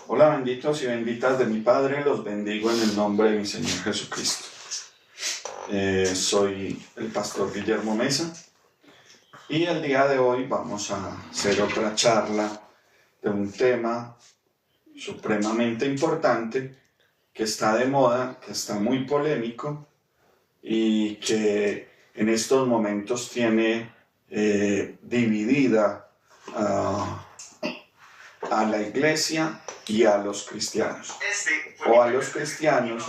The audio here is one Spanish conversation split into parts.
Hola, benditos y benditas de mi Padre, los bendigo en el nombre de mi Señor Jesucristo. Soy el pastor Guillermo Mesa y el día de hoy vamos a hacer otra charla de un tema supremamente importante que está de moda, que está muy polémico y que en estos momentos tiene dividida a la iglesia y a los cristianos, o a los cristianos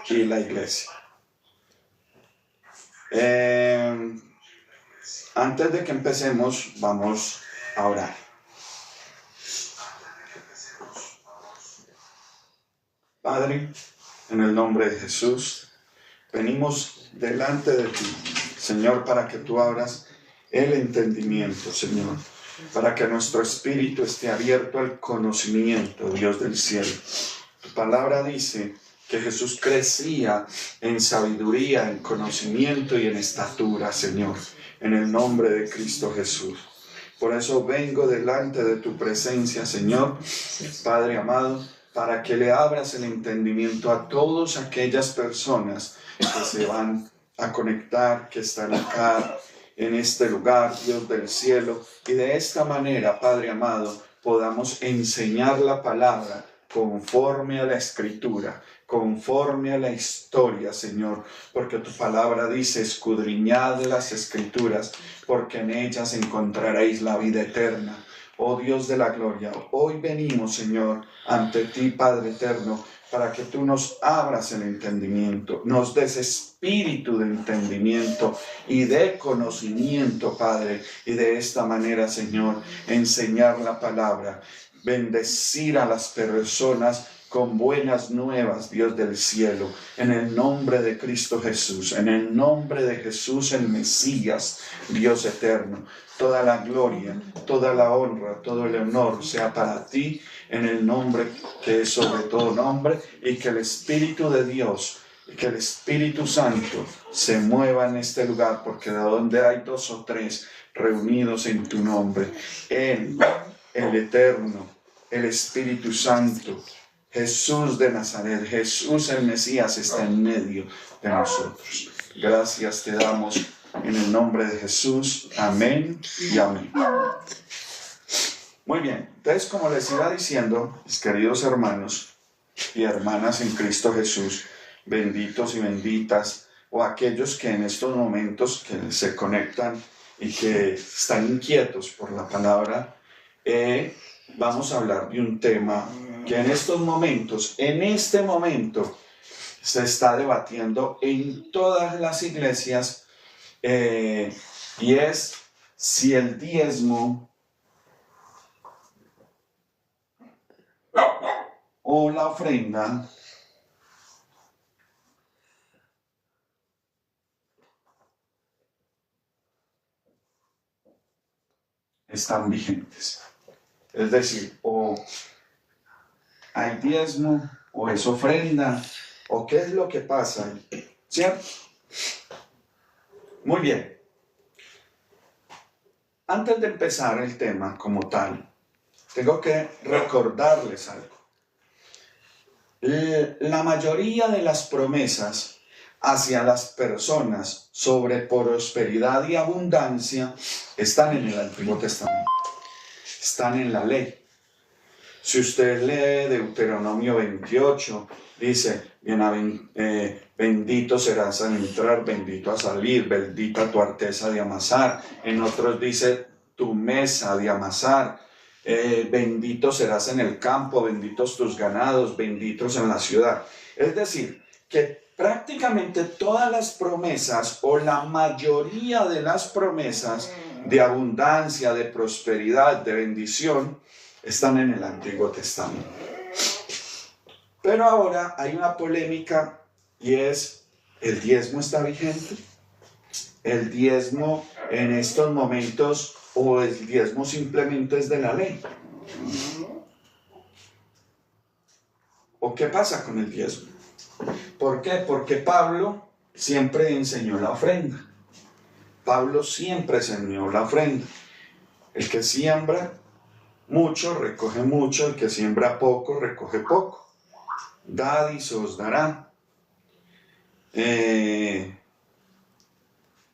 y la iglesia. Antes de que empecemos, vamos a orar. Padre, en el nombre de Jesús, venimos delante de ti, Señor, para que tú abras el entendimiento, Señor, para que nuestro espíritu esté abierto al conocimiento, Dios del cielo. Tu palabra dice que Jesús crecía en sabiduría, en conocimiento y en estatura, Señor, en el nombre de Cristo Jesús. Por eso vengo delante de tu presencia, Señor, Padre amado, para que le abras el entendimiento a todas aquellas personas que se van a conectar, que están acá en este lugar, Dios del cielo, y de esta manera, Padre amado, podamos enseñar la palabra conforme a la Escritura, conforme a la historia, Señor, porque tu palabra dice: escudriñad las Escrituras, porque en ellas encontraréis la vida eterna. Oh Dios de la gloria, hoy venimos, Señor, ante ti, Padre eterno, para que tú nos abras el entendimiento, nos des espíritu de entendimiento y de conocimiento, Padre, y de esta manera, Señor, enseñar la palabra, bendecir a las personas con buenas nuevas, Dios del cielo, en el nombre de Cristo Jesús, en el nombre de Jesús el Mesías, Dios eterno. Toda la gloria, toda la honra, todo el honor sea para ti, en el nombre que es sobre todo nombre, y que el Espíritu de Dios, que el Espíritu Santo se mueva en este lugar, porque de donde hay 2 o 3 reunidos en tu nombre, Él, el Eterno, el Espíritu Santo, Jesús de Nazaret, Jesús el Mesías está en medio de nosotros. Gracias te damos en el nombre de Jesús. Amén y amén. Muy bien, entonces, como les iba diciendo, mis queridos hermanos y hermanas en Cristo Jesús, benditos y benditas, o aquellos que en estos momentos que se conectan y que están inquietos por la palabra, vamos a hablar de un tema que en estos momentos, en este momento, se está debatiendo en todas las iglesias, y es si el diezmo o la ofrenda están vigentes. Es decir, o hay diezmo, o es ofrenda, o qué es lo que pasa, ¿cierto? Muy bien. Antes de empezar el tema como tal, tengo que recordarles algo. La mayoría de las promesas hacia las personas sobre prosperidad y abundancia están en el Antiguo Testamento, están en la ley. Si usted lee Deuteronomio 28, dice: bendito serás al entrar, bendito a salir, bendita tu arteza de amasar. En otros dice: tu mesa de amasar. Bendito serás en el campo, benditos tus ganados, benditos en la ciudad. Es decir, que prácticamente todas las promesas, o la mayoría de las promesas de abundancia, de prosperidad, de bendición, están en el Antiguo Testamento. Pero ahora hay una polémica, y es: ¿el diezmo está vigente? ¿El diezmo en estos momentos, o el diezmo simplemente es de la ley? ¿O qué pasa con el diezmo? ¿Por qué? Porque Pablo siempre enseñó la ofrenda. Pablo siempre enseñó la ofrenda. El que siembra mucho, recoge mucho, el que siembra poco, recoge poco. Dad y se os dará.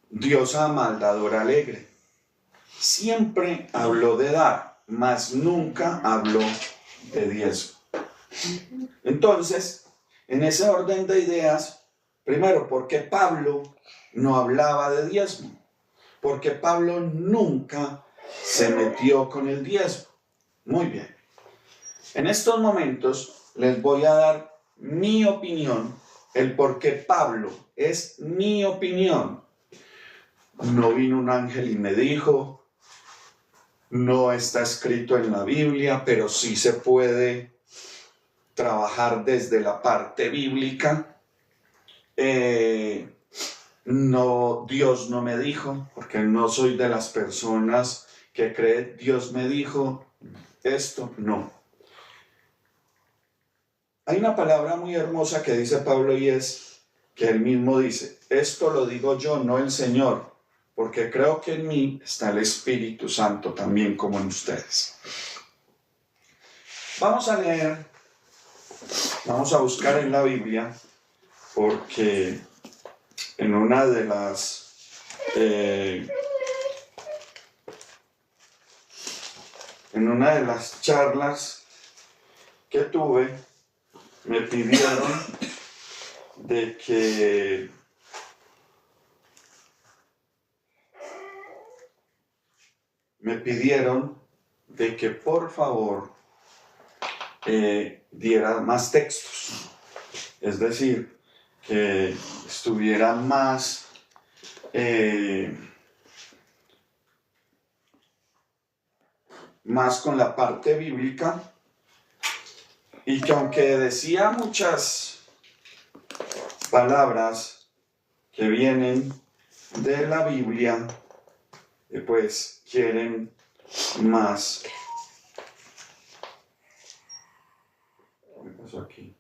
Dios ama al dador alegre. Siempre habló de dar, mas nunca habló de diezmo. Entonces, en ese orden de ideas, primero, ¿por qué Pablo no hablaba de diezmo? Porque Pablo nunca se metió con el diezmo. Muy bien. En estos momentos les voy a dar mi opinión, el por qué Pablo es mi opinión. No vino un ángel y me dijo, no está escrito en la Biblia, pero sí se puede trabajar desde la parte bíblica. No, Dios no me dijo, porque no soy de las personas que creen Dios me dijo esto, no. Hay una palabra muy hermosa que dice Pablo y es que él mismo dice, esto lo digo yo, no el Señor, porque creo que en mí está el Espíritu Santo también como en ustedes. Vamos a leer, vamos a buscar en la Biblia, porque en una de las charlas que tuve, me pidieron de que por favor diera más textos, es decir, que estuviera más con la parte bíblica, y que aunque decía muchas palabras que vienen de la Biblia, pues quieren más. ¿Qué pasó aquí?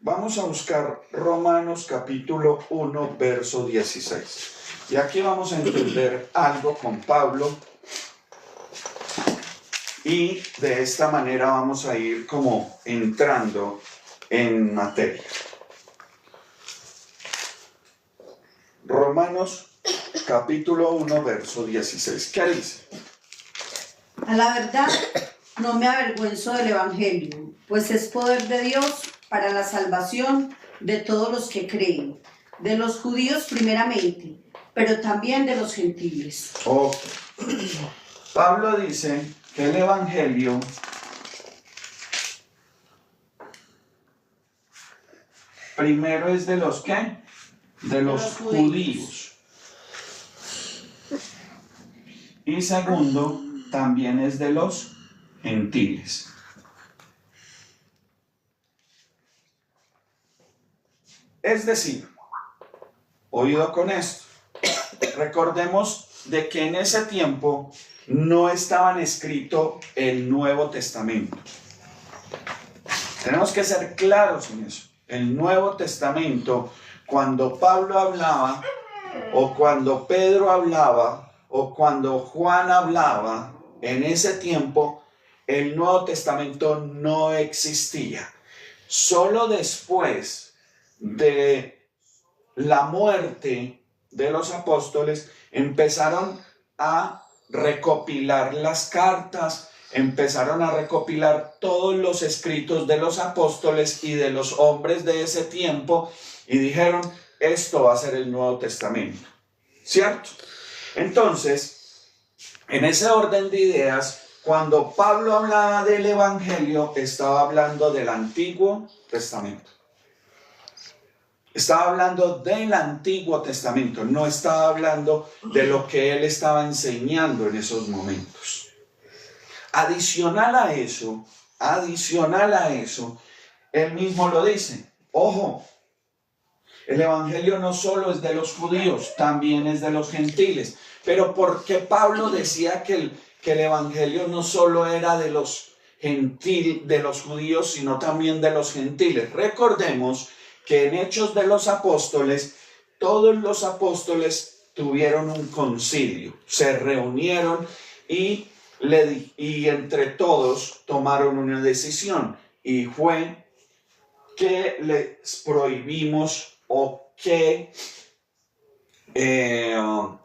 Vamos a buscar Romanos capítulo 1, verso 16. Y aquí vamos a entender algo con Pablo. Y de esta manera vamos a ir como entrando en materia. Romanos capítulo 1, verso 16. ¿Qué dice? A la verdad, no me avergüenzo del Evangelio, pues es poder de Dios para la salvación de todos los que creen, de los judíos primeramente, pero también de los gentiles. Pablo dice que el Evangelio primero es de los ¿qué? De los judíos. Y segundo, también es de los gentiles. Es decir, oído con esto, recordemos de que en ese tiempo no estaban escrito el Nuevo Testamento. Tenemos que ser claros en eso. El Nuevo Testamento, cuando Pablo hablaba, o cuando Pedro hablaba, o cuando Juan hablaba, en ese tiempo, el Nuevo Testamento no existía. Solo después de la muerte de los apóstoles, empezaron a recopilar las cartas, empezaron a recopilar todos los escritos de los apóstoles y de los hombres de ese tiempo, y dijeron, esto va a ser el Nuevo Testamento, ¿cierto? Entonces, en ese orden de ideas, cuando Pablo hablaba del Evangelio, estaba hablando del Antiguo Testamento. Estaba hablando del Antiguo Testamento, no estaba hablando de lo que él estaba enseñando en esos momentos. Adicional a eso, él mismo lo dice, ojo, el Evangelio no solo es de los judíos, también es de los gentiles. Pero ¿por qué Pablo decía que el Evangelio no solo era de los de los judíos, sino también de los gentiles. Recordemos que en Hechos de los Apóstoles, todos los apóstoles tuvieron un concilio, se reunieron y entre todos tomaron una decisión, y fue que les prohibimos o que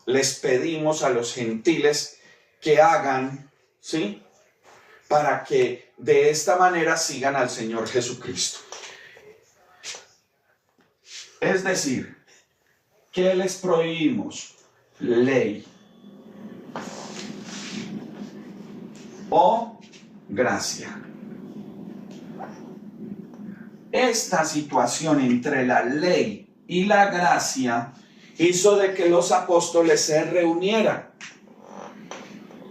les pedimos a los gentiles que hagan, ¿sí?, para que de esta manera sigan al Señor Jesucristo. Es decir, ¿qué les prohibimos? Ley o gracia. Esta situación entre la ley y la gracia hizo de que los apóstoles se reunieran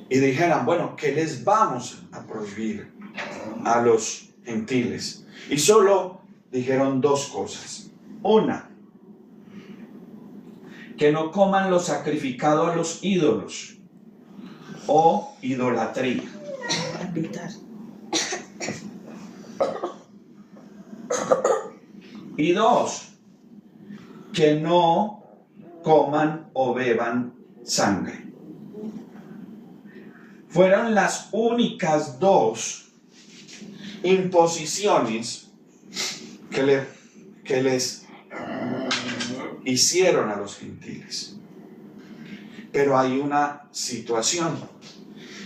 y dijeran, bueno, ¿qué les vamos a prohibir a los gentiles? Y solo dijeron dos cosas. Una, que no coman lo sacrificado a los ídolos o idolatría. Y dos, que no coman o beban sangre. Fueron las únicas dos imposiciones que les hicieron a los gentiles. Pero hay una situación,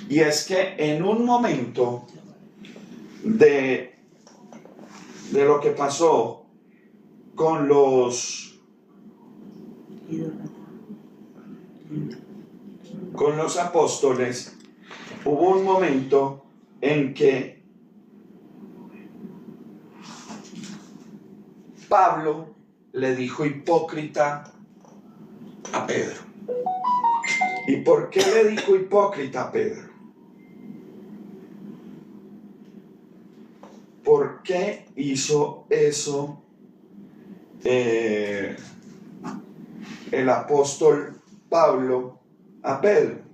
y es que en un momento de lo que pasó con los apóstoles, hubo un momento en que Pablo le dijo hipócrita a Pedro. ¿Y por qué le dijo hipócrita a Pedro? ¿Por qué hizo eso el apóstol Pablo a Pedro?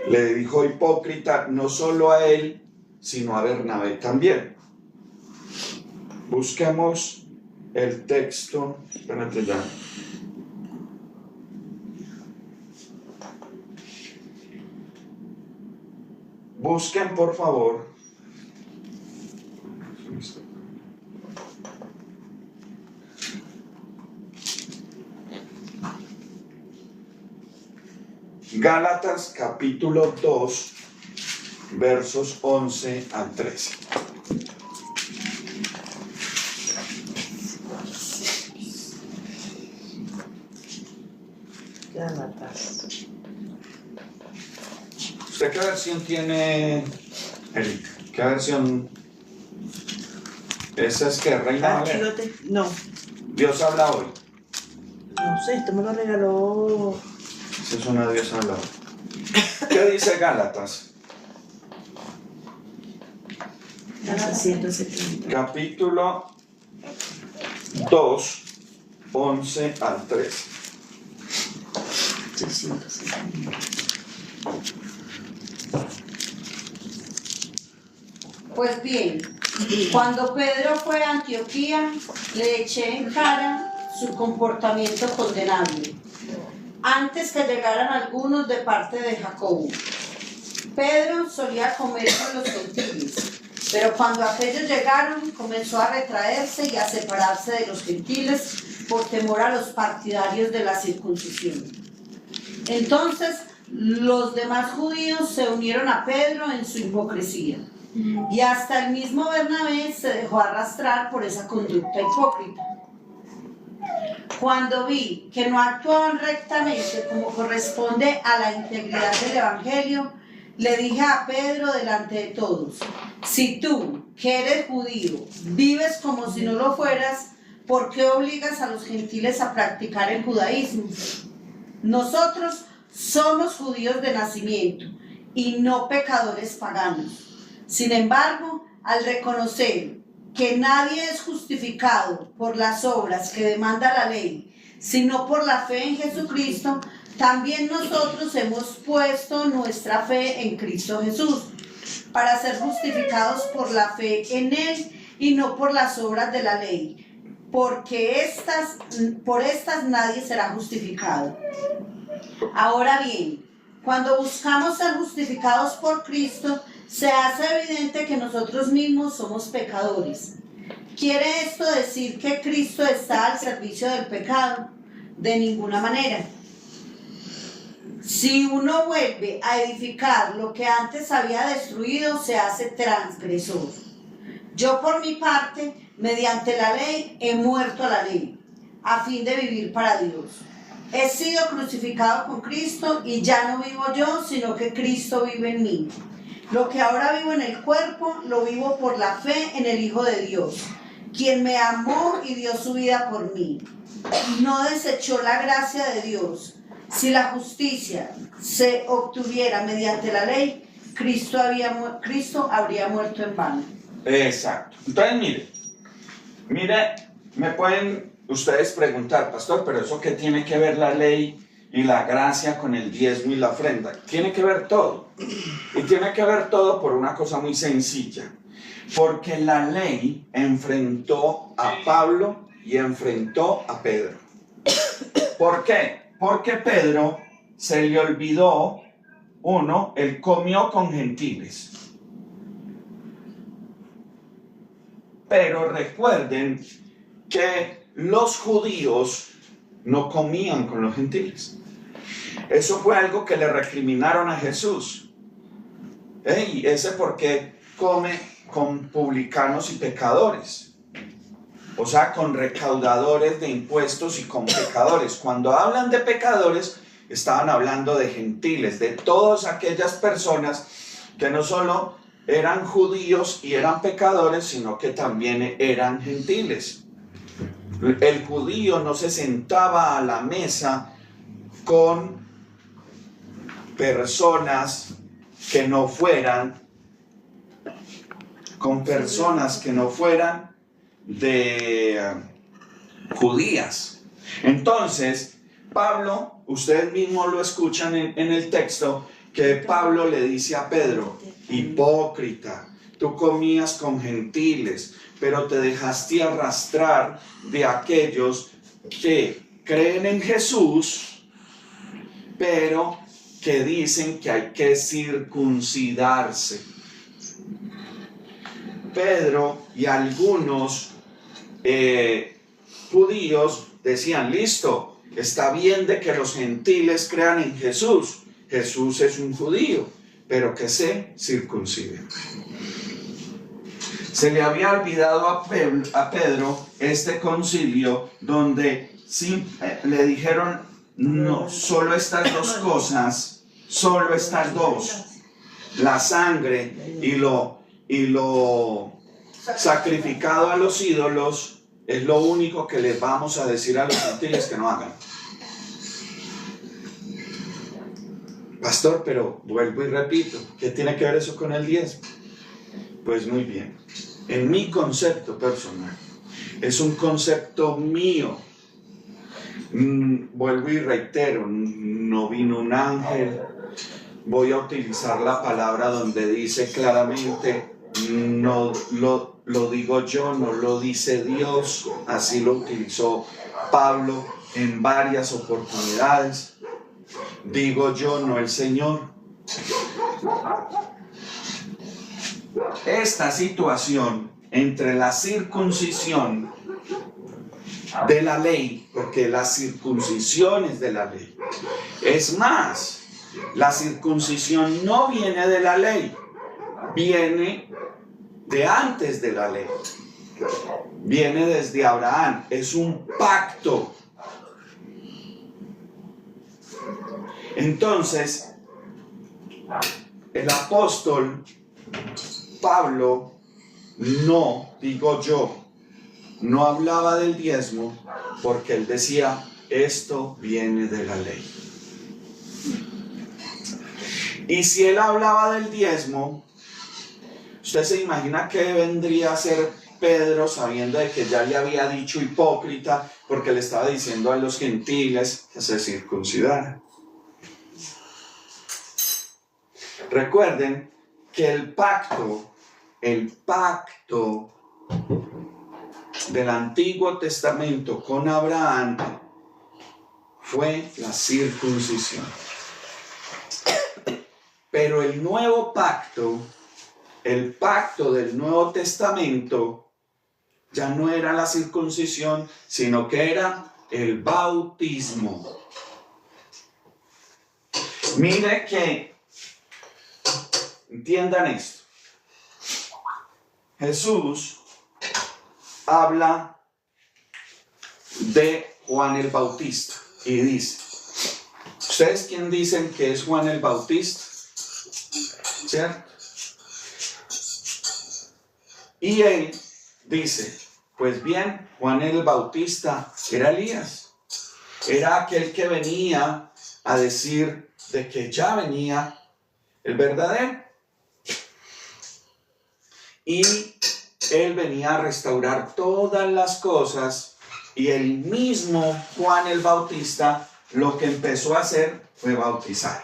Le dijo hipócrita no solo a él, sino a Bernabé también. Busquemos el texto. Espérate ya. Busquen, por favor. Gálatas capítulo 2, versos 11 al 13. Gálatas. ¿Usted qué versión tiene, Eric? ¿Qué versión? ¿Esa es que Reina Valera? No, Dios habla hoy. no sé, esto me lo regaló. Esa es una Dios habla hoy. ¿Qué dice Gálatas? Gálatas 170. Capítulo 2, 11 al 13. 670. Pues bien, cuando Pedro fue a Antioquía, le eché en cara su comportamiento condenable, antes que llegaran algunos de parte de Jacobo. Pedro solía comer con los gentiles, pero cuando aquellos llegaron, comenzó a retraerse y a separarse de los gentiles por temor a los partidarios de la circuncisión. Entonces, los demás judíos se unieron a Pedro en su hipocresía. Y hasta el mismo Bernabé se dejó arrastrar por esa conducta hipócrita. Cuando vi que no actuaban rectamente como corresponde a la integridad del Evangelio, le dije a Pedro delante de todos: si tú, que eres judío, vives como si no lo fueras, ¿por qué obligas a los gentiles a practicar el judaísmo? Nosotros somos judíos de nacimiento y no pecadores paganos. Sin embargo, al reconocer que nadie es justificado por las obras que demanda la ley, sino por la fe en Jesucristo, también nosotros hemos puesto nuestra fe en Cristo Jesús, para ser justificados por la fe en Él y no por las obras de la ley, porque por estas nadie será justificado. Ahora bien, cuando buscamos ser justificados por Cristo, se hace evidente que nosotros mismos somos pecadores. ¿Quiere esto decir que Cristo está al servicio del pecado? De ninguna manera. Si uno vuelve a edificar lo que antes había destruido, se hace transgresor. Yo por mi parte, mediante la ley, he muerto a la ley, a fin de vivir para Dios. He sido crucificado con Cristo y ya no vivo yo, sino que Cristo vive en mí. Lo que ahora vivo en el cuerpo, lo vivo por la fe en el Hijo de Dios, quien me amó y dio su vida por mí. No desechó la gracia de Dios. Si la justicia se obtuviera mediante la ley, Cristo habría muerto en vano. Exacto. Entonces, mire, me pueden ustedes preguntar, pastor, pero ¿eso qué tiene que ver la ley y la gracia con el diezmo y la ofrenda? Tiene que ver todo. Y tiene que ver todo por una cosa muy sencilla. Porque la ley enfrentó a Pablo y enfrentó a Pedro. ¿Por qué? Porque Pedro se le olvidó, él comió con gentiles. Pero recuerden que los judíos no comían con los gentiles. Eso fue algo que le recriminaron a Jesús. Ese por qué come con publicanos y pecadores. O sea, con recaudadores de impuestos y con pecadores. Cuando hablan de pecadores, estaban hablando de gentiles, de todas aquellas personas que no solo eran judíos y eran pecadores, sino que también eran gentiles. El judío no se sentaba a la mesa con personas que no fueran de judías. Entonces, Pablo, ustedes mismos lo escuchan en el texto, que Pablo le dice a Pedro: hipócrita, tú comías con gentiles, pero te dejaste arrastrar de aquellos que creen en Jesús, pero que dicen que hay que circuncidarse. Pedro y algunos judíos decían: listo, está bien de que los gentiles crean en Jesús. Jesús es un judío, pero que se circunciden. Se le había olvidado a Pedro este concilio donde le dijeron: no, solo estas dos cosas, solo estas dos, la sangre y lo sacrificado a los ídolos, es lo único que les vamos a decir a los gentiles que no hagan. Pastor, pero vuelvo y repito, ¿qué tiene que ver eso con el diezmo? Pues muy bien, en mi concepto personal, es un concepto mío. Vuelvo y reitero, no vino un ángel. Voy a utilizar la palabra donde dice claramente: no lo digo yo, no lo dice Dios. Así lo utilizó Pablo en varias oportunidades. Digo yo, no el Señor. Esta situación entre la circuncisión de la ley, porque la circuncisión es de la ley. Es más, la circuncisión no viene de la ley, viene de antes de la ley. Viene desde Abraham, es un pacto. Entonces, el apóstol Pablo, no hablaba del diezmo porque él decía: esto viene de la ley. Y si él hablaba del diezmo, ¿usted se imagina qué vendría a ser Pedro sabiendo de que ya le había dicho hipócrita porque le estaba diciendo a los gentiles que se circuncidaran? Recuerden que el pacto del Antiguo Testamento con Abraham fue la circuncisión. Pero el nuevo pacto, el pacto del Nuevo Testamento, ya no era la circuncisión, sino que era el bautismo. Mire que, entiendan esto. Jesús habla de Juan el Bautista y dice, ¿ustedes quién dicen que es Juan el Bautista? ¿Cierto? Y él dice, pues bien, Juan el Bautista era Elías, era aquel que venía a decir de que ya venía el verdadero. Y él venía a restaurar todas las cosas, y el mismo Juan el Bautista lo que empezó a hacer fue bautizar.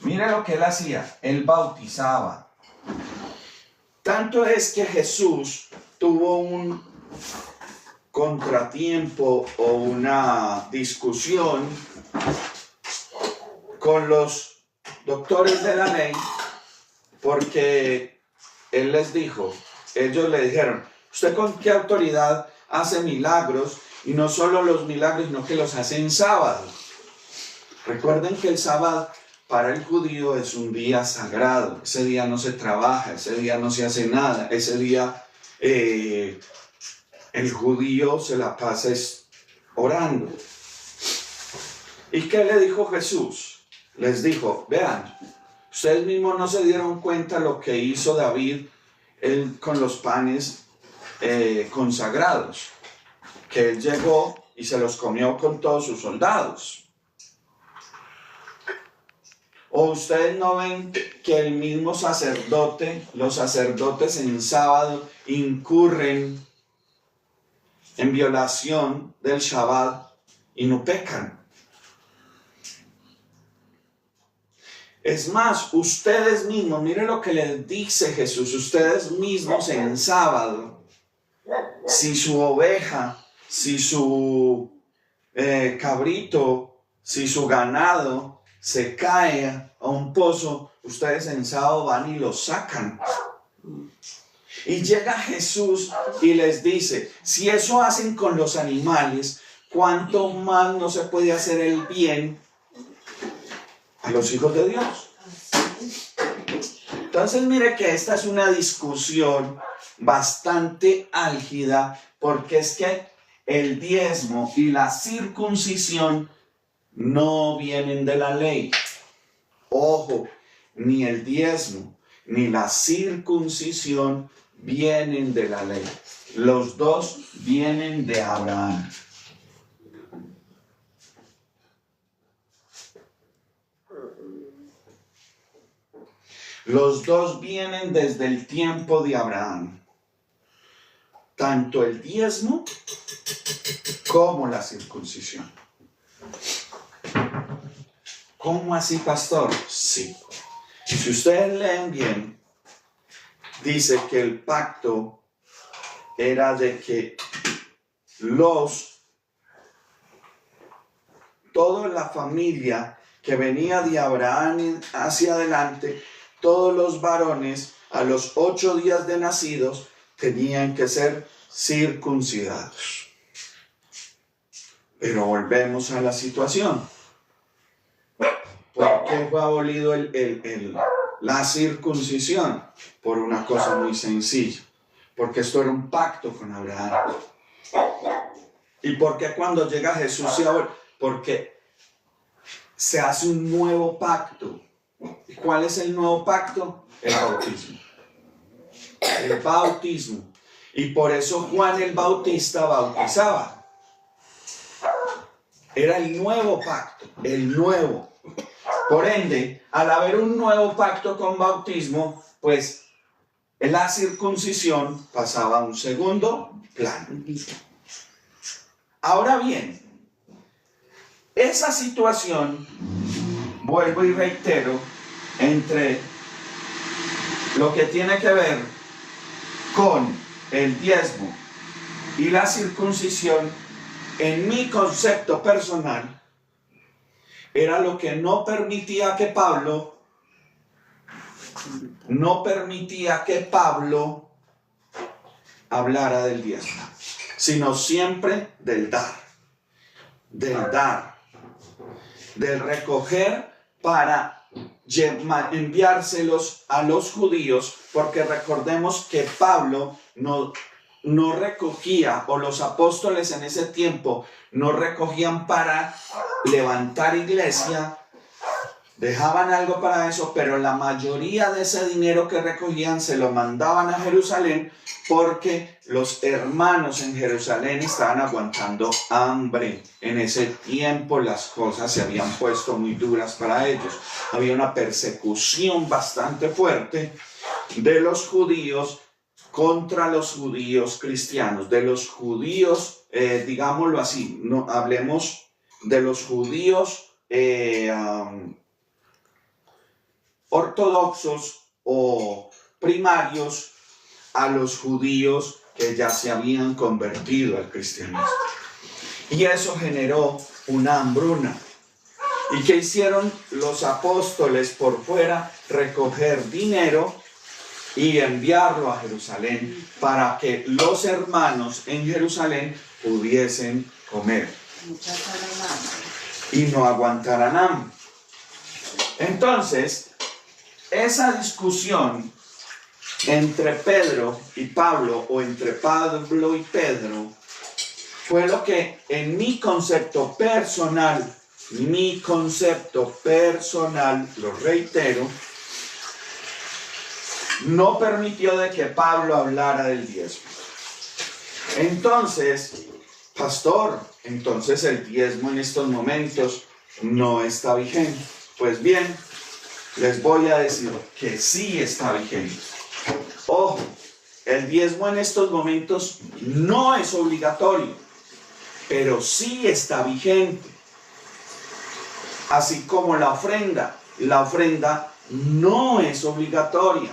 Mira lo que él hacía, él bautizaba. Tanto es que Jesús tuvo un contratiempo o una discusión con los doctores de la ley, porque él les dijo, ellos le dijeron, ¿usted con qué autoridad hace milagros? Y no solo los milagros, sino que los hace en sábado. Recuerden que el sábado para el judío es un día sagrado. Ese día no se trabaja, ese día no se hace nada. Ese día el judío se la pasa orando. ¿Y qué le dijo Jesús? Les dijo, vean, ustedes mismos no se dieron cuenta lo que hizo David con los panes consagrados, que él llegó y se los comió con todos sus soldados. ¿O ustedes no ven que el mismo sacerdote, los sacerdotes en sábado incurren en violación del Shabbat y no pecan? Es más, ustedes mismos, miren lo que les dice Jesús, ustedes mismos en sábado, si su oveja, si su cabrito, si su ganado se cae a un pozo, ustedes en sábado van y lo sacan. Y llega Jesús y les dice, si eso hacen con los animales, ¿cuánto más no se puede hacer el bien a los hijos de Dios? Entonces mire que esta es una discusión bastante álgida, porque es que el diezmo y la circuncisión no vienen de la ley. Ojo, ni el diezmo ni la circuncisión vienen de la ley. Los dos vienen de Abraham. Los dos vienen desde el tiempo de Abraham. Tanto el diezmo como la circuncisión. ¿Cómo así, pastor? Sí. Si ustedes leen bien, dice que el pacto era de que toda la familia que venía de Abraham hacia adelante, todos los varones a los 8 días de nacidos tenían que ser circuncidados. Pero volvemos a la situación. ¿Por qué fue abolido la circuncisión? Por una cosa muy sencilla. Porque esto era un pacto con Abraham. ¿Y por qué cuando llega Jesús se abole? Porque se hace un nuevo pacto. ¿Y cuál es el nuevo pacto? El bautismo. El bautismo. Y por eso Juan el Bautista bautizaba. Era el nuevo pacto, el nuevo. Por ende, al haber un nuevo pacto con bautismo, pues la circuncisión pasaba a un segundo plano. Ahora bien, esa situación vuelvo y reitero, entre lo que tiene que ver con el diezmo y la circuncisión, en mi concepto personal, era lo que no permitía que Pablo hablara del diezmo, sino siempre del dar, del recoger para enviárselos a los judíos, porque recordemos que Pablo no recogía, o los apóstoles en ese tiempo no recogían para levantar iglesia, dejaban algo para eso, pero la mayoría de ese dinero que recogían se lo mandaban a Jerusalén, porque los hermanos en Jerusalén estaban aguantando hambre. En ese tiempo las cosas se habían puesto muy duras para ellos. Había una persecución bastante fuerte de los judíos contra los judíos cristianos, de los judíos, digámoslo así, no hablemos de los judíos ortodoxos o primarios, a los judíos que ya se habían convertido al cristianismo. Y eso generó una hambruna. ¿Y qué hicieron los apóstoles por fuera? Recoger dinero y enviarlo a Jerusalén para que los hermanos en Jerusalén pudiesen comer y no aguantaran hambre. Entonces, esa discusión entre Pedro y Pablo, o entre Pablo y Pedro, fue lo que en mi concepto personal, lo reitero, no permitió de que Pablo hablara del diezmo. Entonces, pastor, entonces el diezmo en estos momentos no está vigente. Pues bien, les voy a decir que sí está vigente. Ojo, el diezmo en estos momentos no es obligatorio, pero sí está vigente. Así como la ofrenda no es obligatoria,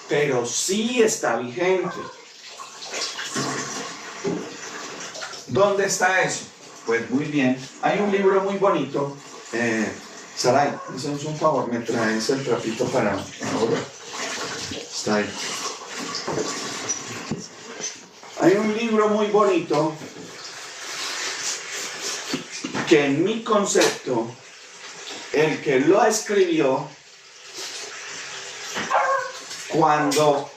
pero sí está vigente. ¿Dónde está eso? Pues muy bien, hay un libro muy bonito. Saray, haces un favor, me traes el trapito para ahora. Está ahí. Hay un libro muy bonito que en mi concepto, el que lo escribió, cuando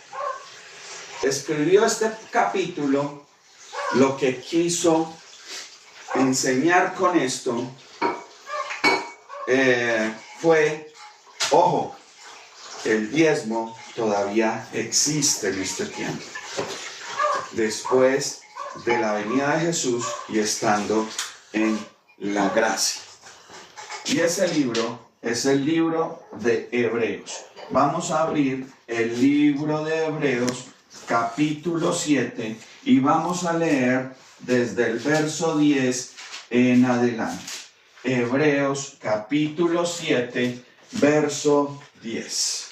escribió este capítulo, lo que quiso enseñar con esto fue, ojo, el diezmo todavía existe en este tiempo, después de la venida de Jesús y estando en la gracia. Y ese libro es el libro de Hebreos. Vamos a abrir el libro de Hebreos, capítulo 7, y vamos a leer desde el verso 10 en adelante. Hebreos, capítulo 7, verso 10.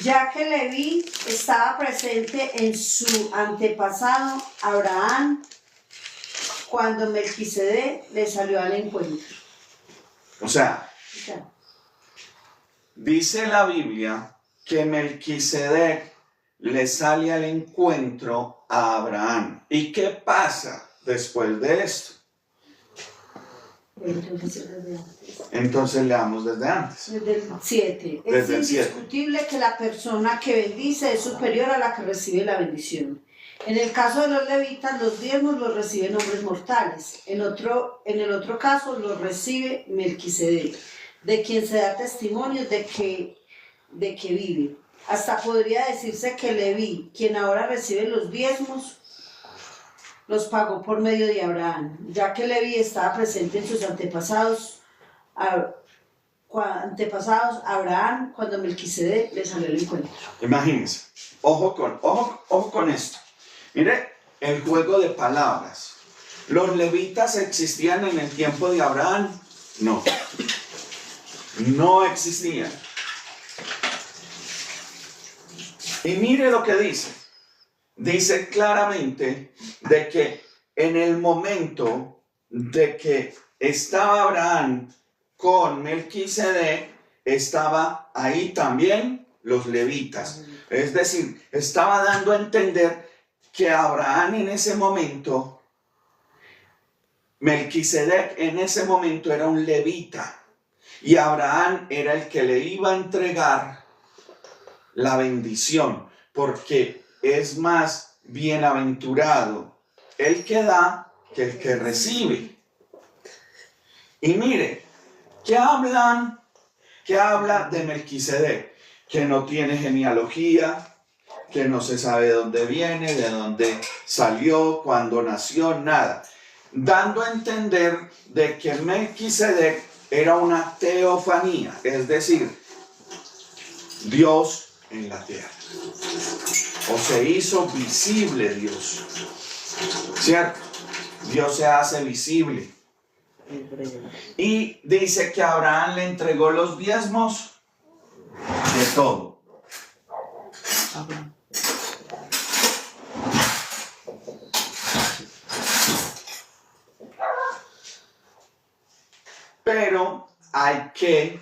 Ya que Leví estaba presente en su antepasado Abraham, cuando Melquisedec le salió al encuentro. O sea, dice la Biblia que Melquisedec le sale al encuentro a Abraham. ¿Y qué pasa después de esto? Entonces leamos desde antes. Desde el 7. Es Desde el 7. indiscutible que la persona que bendice es superior a la que recibe la bendición. En el caso de los levitas, los diezmos los reciben hombres mortales. En el otro caso, los recibe Melquisedec, de quien se da testimonio de que vive. Hasta podría decirse que Leví, quien ahora recibe los diezmos, los pagó por medio de Abraham, ya que Leví estaba presente en sus antepasados antepasados, Abraham, cuando Melquisedec le salió el encuentro. Imagínense, ojo con esto. Mire el juego de palabras. ¿Los levitas existían en el tiempo de Abraham? No. No existían. Y mire lo que dice. Dice claramente de que en el momento de que estaba Abraham con Melquisedec, estaba ahí también los levitas. Es decir, estaba dando a entender que Abraham en ese momento, Melquisedec en ese momento era un levita. Y Abraham era el que le iba a entregar la bendición, porque es más bienaventurado el que da que el que recibe. Y mire, ¿qué habla de Melquisedec? Que no tiene genealogía, que no se sabe de dónde viene, de dónde salió, cuándo nació, nada. Dando a entender de que Melquisedec era una teofanía, es decir, Dios en la tierra. O se hizo visible Dios. ¿Cierto? Dios se hace visible. Y dice que Abraham le entregó los diezmos de todo. Pero hay que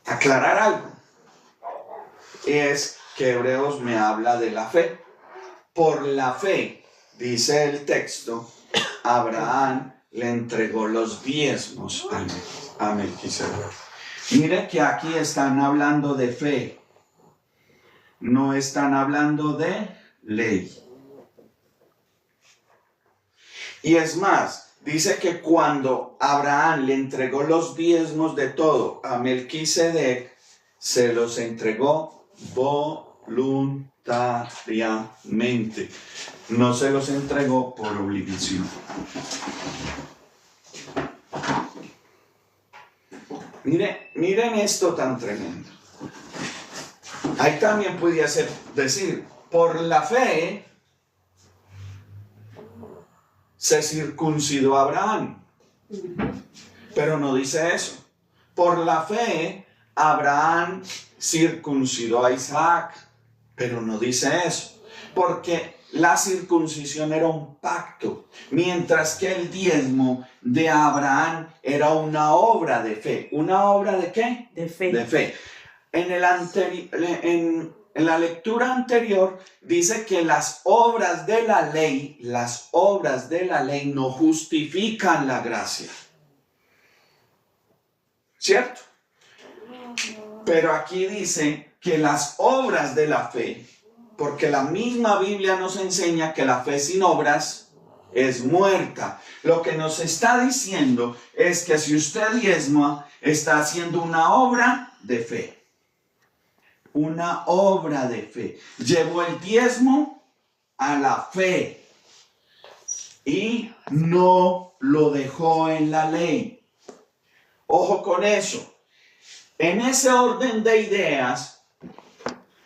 aclarar algo. Es que Hebreos me habla de la fe. Por la fe, dice el texto, Abraham le entregó los diezmos a Melquisedec. Mire que aquí están hablando de fe, no están hablando de ley. Y es más, dice que cuando Abraham le entregó los diezmos de todo a Melquisedec, se los entregó voluntariamente. No se los entregó por obligación. Miren esto tan tremendo. Ahí también podía decir, por la fe se circuncidó Abraham. Pero no dice eso. Por la fe Abraham circuncidó a Isaac. Pero no dice eso. Porque la circuncisión era un pacto, mientras que el diezmo de Abraham era una obra de fe. ¿Una obra de qué? De fe. De fe. En la lectura anterior dice que las obras de la ley no justifican la gracia. ¿Cierto? Pero aquí dice que las obras de la fe, porque la misma Biblia nos enseña que la fe sin obras es muerta. Lo que nos está diciendo es que si usted diezma, está haciendo una obra de fe. Una obra de fe. Llevó el diezmo a la fe y no lo dejó en la ley. Ojo con eso. En ese orden de ideas,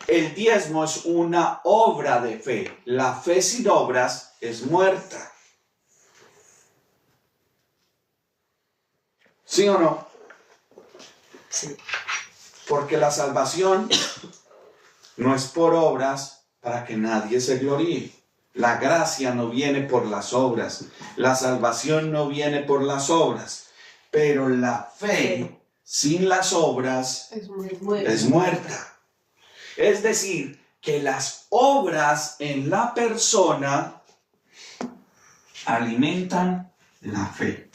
el diezmo es una obra de fe. La fe sin obras es muerta. ¿Sí o no? Sí. Porque la salvación no es por obras para que nadie se gloríe. La gracia no viene por las obras. La salvación no viene por las obras. Pero la fe sin las obras es muerta. Es decir, que las obras en la persona alimentan la fe.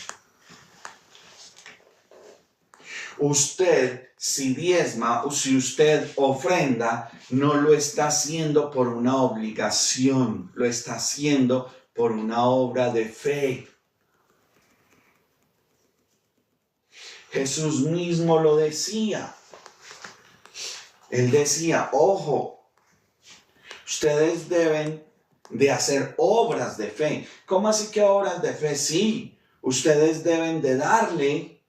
Usted, si diezma o si usted ofrenda, no lo está haciendo por una obligación, lo está haciendo por una obra de fe. Jesús mismo lo decía. Él decía, ojo, ustedes deben de hacer obras de fe. ¿Cómo así que obras de fe? Sí, ustedes deben de darle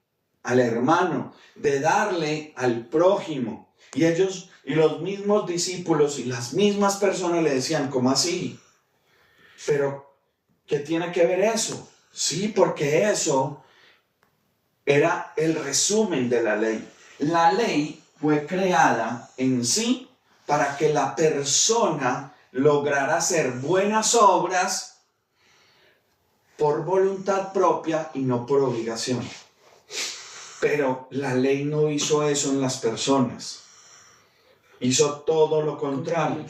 al hermano, de darle al prójimo. Y ellos, y los mismos discípulos y las mismas personas le decían, ¿cómo así? Pero, ¿qué tiene que ver eso? Sí, porque eso era el resumen de la ley. La ley fue creada en sí para que la persona lograra hacer buenas obras por voluntad propia y no por obligación. Pero la ley no hizo eso en las personas. Hizo todo lo contrario.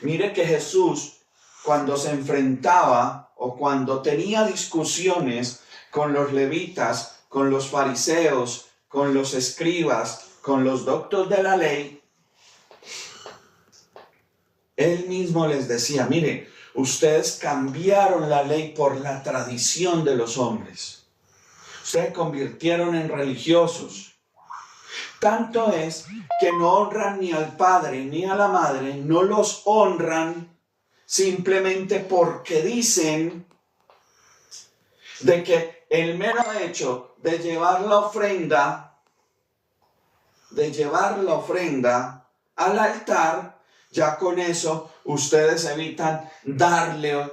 Mire que Jesús, cuando se enfrentaba o cuando tenía discusiones con los levitas, con los fariseos, con los escribas, con los doctores de la ley, él mismo les decía, mire, ustedes cambiaron la ley por la tradición de los hombres. Ustedes convirtieron en religiosos. Tanto es que no honran ni al padre ni a la madre, no los honran simplemente porque dicen de que el mero hecho de llevar la ofrenda al altar, ya con eso ustedes evitan darle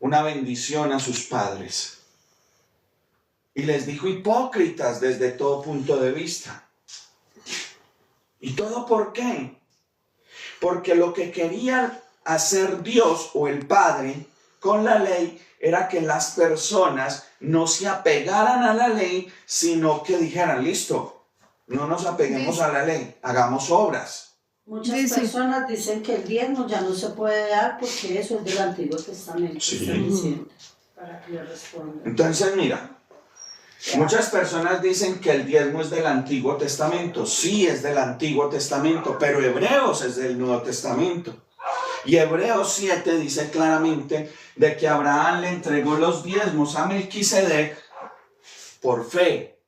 una bendición a sus padres. Y les dijo hipócritas desde todo punto de vista. ¿Y todo por qué? Porque lo que quería hacer Dios o el Padre con la ley era que las personas no se apegaran a la ley, sino que dijeran, listo, no nos apeguemos a la ley, hagamos obras. Muchas personas dicen que el diezmo ya no se puede dar porque eso es del Antiguo Testamento. Sí. Están diciendo, para que le respondan. Entonces, mira, muchas personas dicen que el diezmo es del Antiguo Testamento. Sí, es del Antiguo Testamento, pero Hebreos es del Nuevo Testamento. Y Hebreos 7 dice claramente de que Abraham le entregó los diezmos a Melquisedec por fe.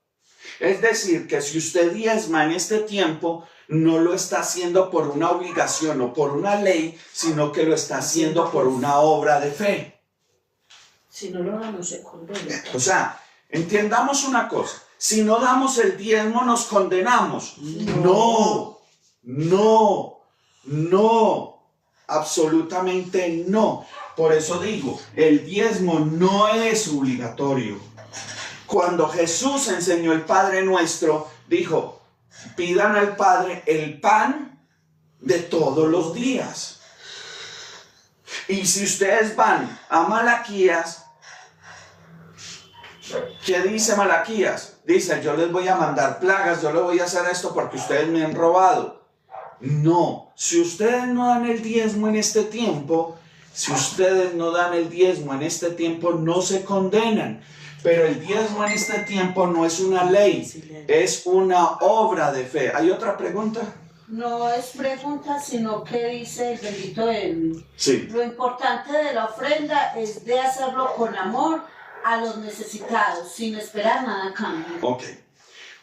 Es decir, que si usted diezma en este tiempo, no lo está haciendo por una obligación o por una ley, sino que lo está haciendo por una obra de fe. Si no lo dan, no se condena. O sea, entendamos una cosa. Si no damos el diezmo, nos condenamos. No. Absolutamente no. Por eso digo, el diezmo no es obligatorio. Cuando Jesús enseñó el Padre Nuestro, dijo, pidan al Padre el pan de todos los días. Y si ustedes van a Malaquías, ¿qué dice Malaquías? Dice, yo les voy a mandar plagas, yo les voy a hacer esto porque ustedes me han robado. No, si ustedes no dan el diezmo en este tiempo, no se condenan. Pero el diezmo en este tiempo no es una ley, es una obra de fe. ¿Hay otra pregunta? No es pregunta, sino que dice el bendito Edwin. Sí. Lo importante de la ofrenda es de hacerlo con amor a los necesitados, sin esperar nada a cambio. Ok.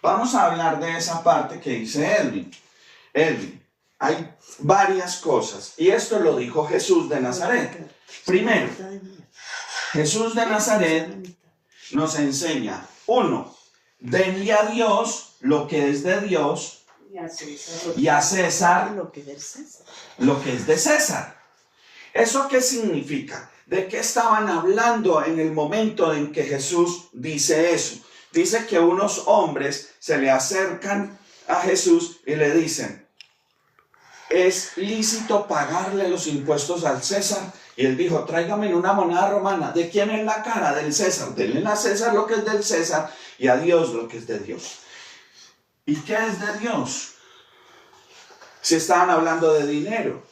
Vamos a hablar de esa parte que dice Edwin. Edwin, hay varias cosas. Y esto lo dijo Jesús de Nazaret. Primero, Jesús de Nazaret nos enseña, 1, denle a Dios lo que es de Dios y a César lo que es de César. ¿Eso qué significa? ¿De qué estaban hablando en el momento en que Jesús dice eso? Dice que unos hombres se le acercan a Jesús y le dicen, ¿es lícito pagarle los impuestos al César? Y él dijo, tráigame una moneda romana. ¿De quién es la cara? Del César. Denle a César lo que es del César y a Dios lo que es de Dios. ¿Y qué es de Dios? Si estaban hablando de dinero,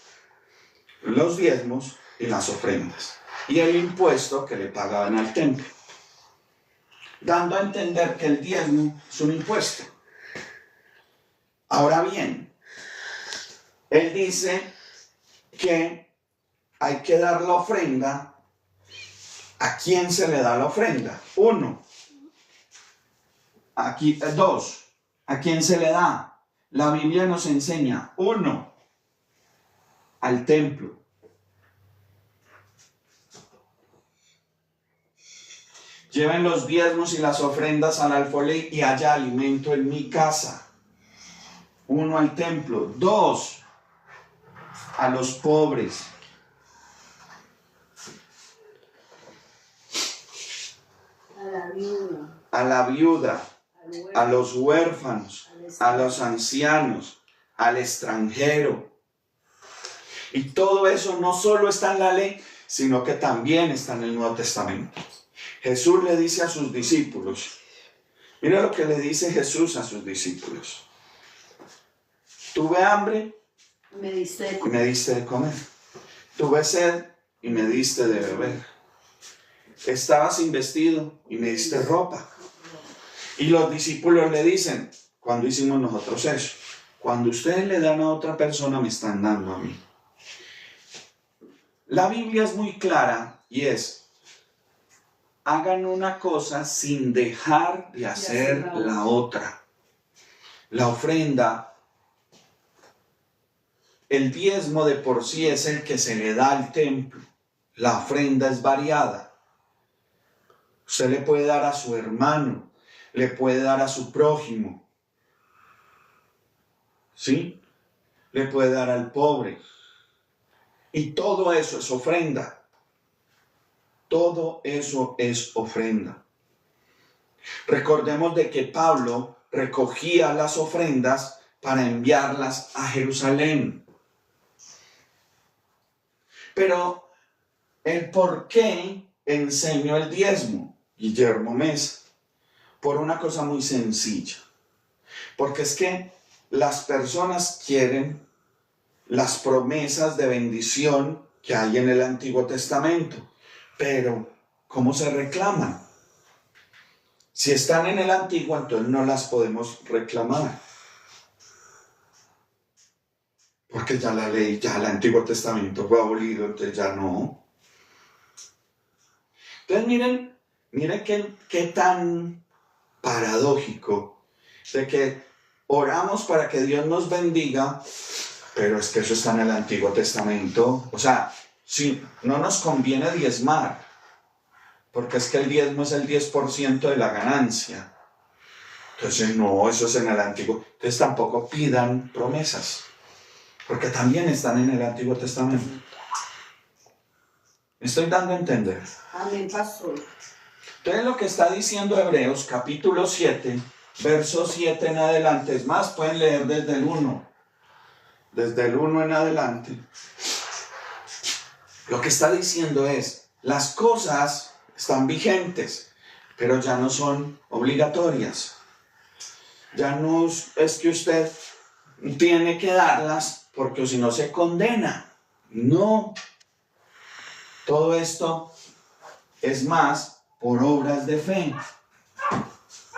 los diezmos y las ofrendas. Y el impuesto que le pagaban al templo. Dando a entender que el diezmo es un impuesto. Ahora bien, él dice que hay que dar la ofrenda. ¿A quién se le da la ofrenda? 1. 2. ¿A quién se le da? La Biblia nos enseña. 1. Al templo. Lleven los diezmos y las ofrendas al alfolí y haya alimento en mi casa. 1, al templo. 2, a los pobres. A la viuda, a los huérfanos, a los ancianos, al extranjero. Y todo eso no solo está en la ley, sino que también está en el Nuevo Testamento. Jesús le dice a sus discípulos, mira lo que le dice Jesús a sus discípulos. Tuve hambre y me diste de comer. Tuve sed y me diste de beber. Estaba sin vestido y me diste ropa. Y los discípulos le dicen, ¿cuándo hicimos nosotros eso? Cuando ustedes le dan a otra persona, me están dando a mí. La Biblia es muy clara y es, hagan una cosa sin dejar de hacer la otra. La ofrenda, el diezmo de por sí es el que se le da al templo. La ofrenda es variada. Usted le puede dar a su hermano, le puede dar a su prójimo, ¿sí? Le puede dar al pobre. Y todo eso es ofrenda. Todo eso es ofrenda. Recordemos de que Pablo recogía las ofrendas para enviarlas a Jerusalén. Pero el por qué enseñó el diezmo, Guillermo Mesa, por una cosa muy sencilla. Porque es que las personas quieren las promesas de bendición que hay en el Antiguo Testamento. Pero, ¿cómo se reclaman? Si están en el Antiguo, entonces no las podemos reclamar. Porque ya la ley, ya el Antiguo Testamento fue abolido, entonces ya no. Entonces miren qué tan paradójico de que oramos para que Dios nos bendiga, pero es que eso está en el Antiguo Testamento. O sea, sí, no nos conviene diezmar, porque es que el diezmo es el 10% de la ganancia. Entonces, no, eso es en el Antiguo. Entonces tampoco pidan promesas, porque también están en el Antiguo Testamento. ¿Me estoy dando a entender? Amén, pastor. Entonces lo que está diciendo Hebreos, capítulo 7, verso 7 en adelante, es más, pueden leer desde el 1. Desde el 1 en adelante. Lo que está diciendo es, las cosas están vigentes, pero ya no son obligatorias. Ya no es que usted tiene que darlas porque si no se condena. No. Todo esto es más por obras de fe.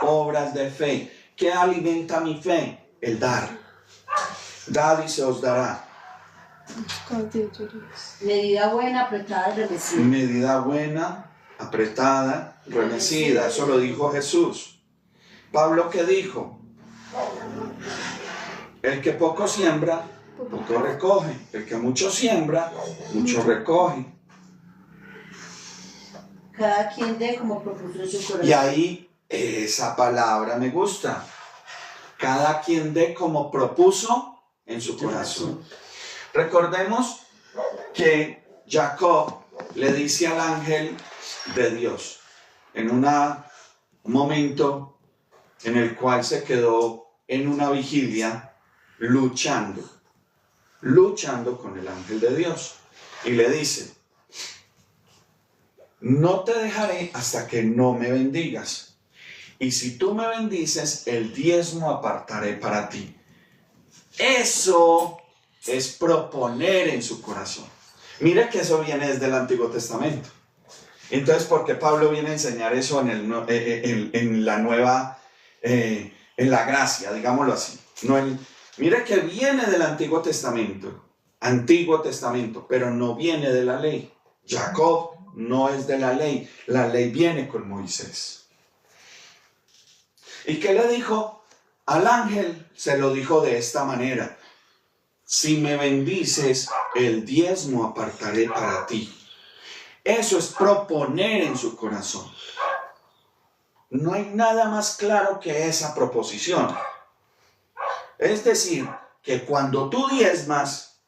Obras de fe. ¿Qué alimenta mi fe? El dar. Dad y se os dará. Medida buena, apretada y remecida. Medida buena, apretada, remecida. Eso lo dijo Jesús. Pablo, ¿qué dijo? El que poco siembra, poco recoge. El que mucho siembra, mucho recoge. Cada quien dé como propuso en su corazón. Y ahí esa palabra me gusta. Cada quien dé como propuso en su corazón. Recordemos que Jacob le dice al ángel de Dios en un momento en el cual se quedó en una vigilia luchando con el ángel de Dios, y le dice: no te dejaré hasta que no me bendigas, y si tú me bendices, el diezmo apartaré para ti. Eso es proponer en su corazón. Mira que eso viene desde el Antiguo Testamento. Entonces, ¿por qué Pablo viene a enseñar eso en la gracia, digámoslo así? Mira que viene del Antiguo Testamento, pero no viene de la ley. Jacob no es de la ley viene con Moisés. ¿Y qué le dijo? Al ángel se lo dijo de esta manera: si me bendices, el diezmo apartaré para ti. Eso es proponer en su corazón. No hay nada más claro que esa proposición. Es decir, que cuando tú diezmas,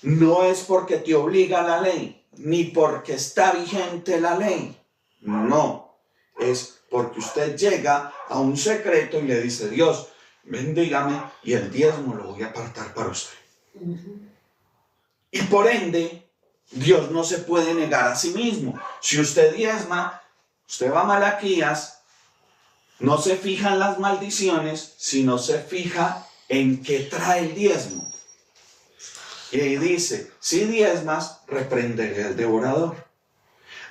no es porque te obliga la ley, ni porque está vigente la ley. No, es porque usted llega a un secreto y le dice, Dios, bendígame y el diezmo lo voy a apartar para usted. Y por ende, Dios no se puede negar a sí mismo. Si usted diezma, usted va a Malaquías, no se fija en las maldiciones, sino se fija en qué trae el diezmo. Y ahí dice, si diezmas, reprenderé al devorador.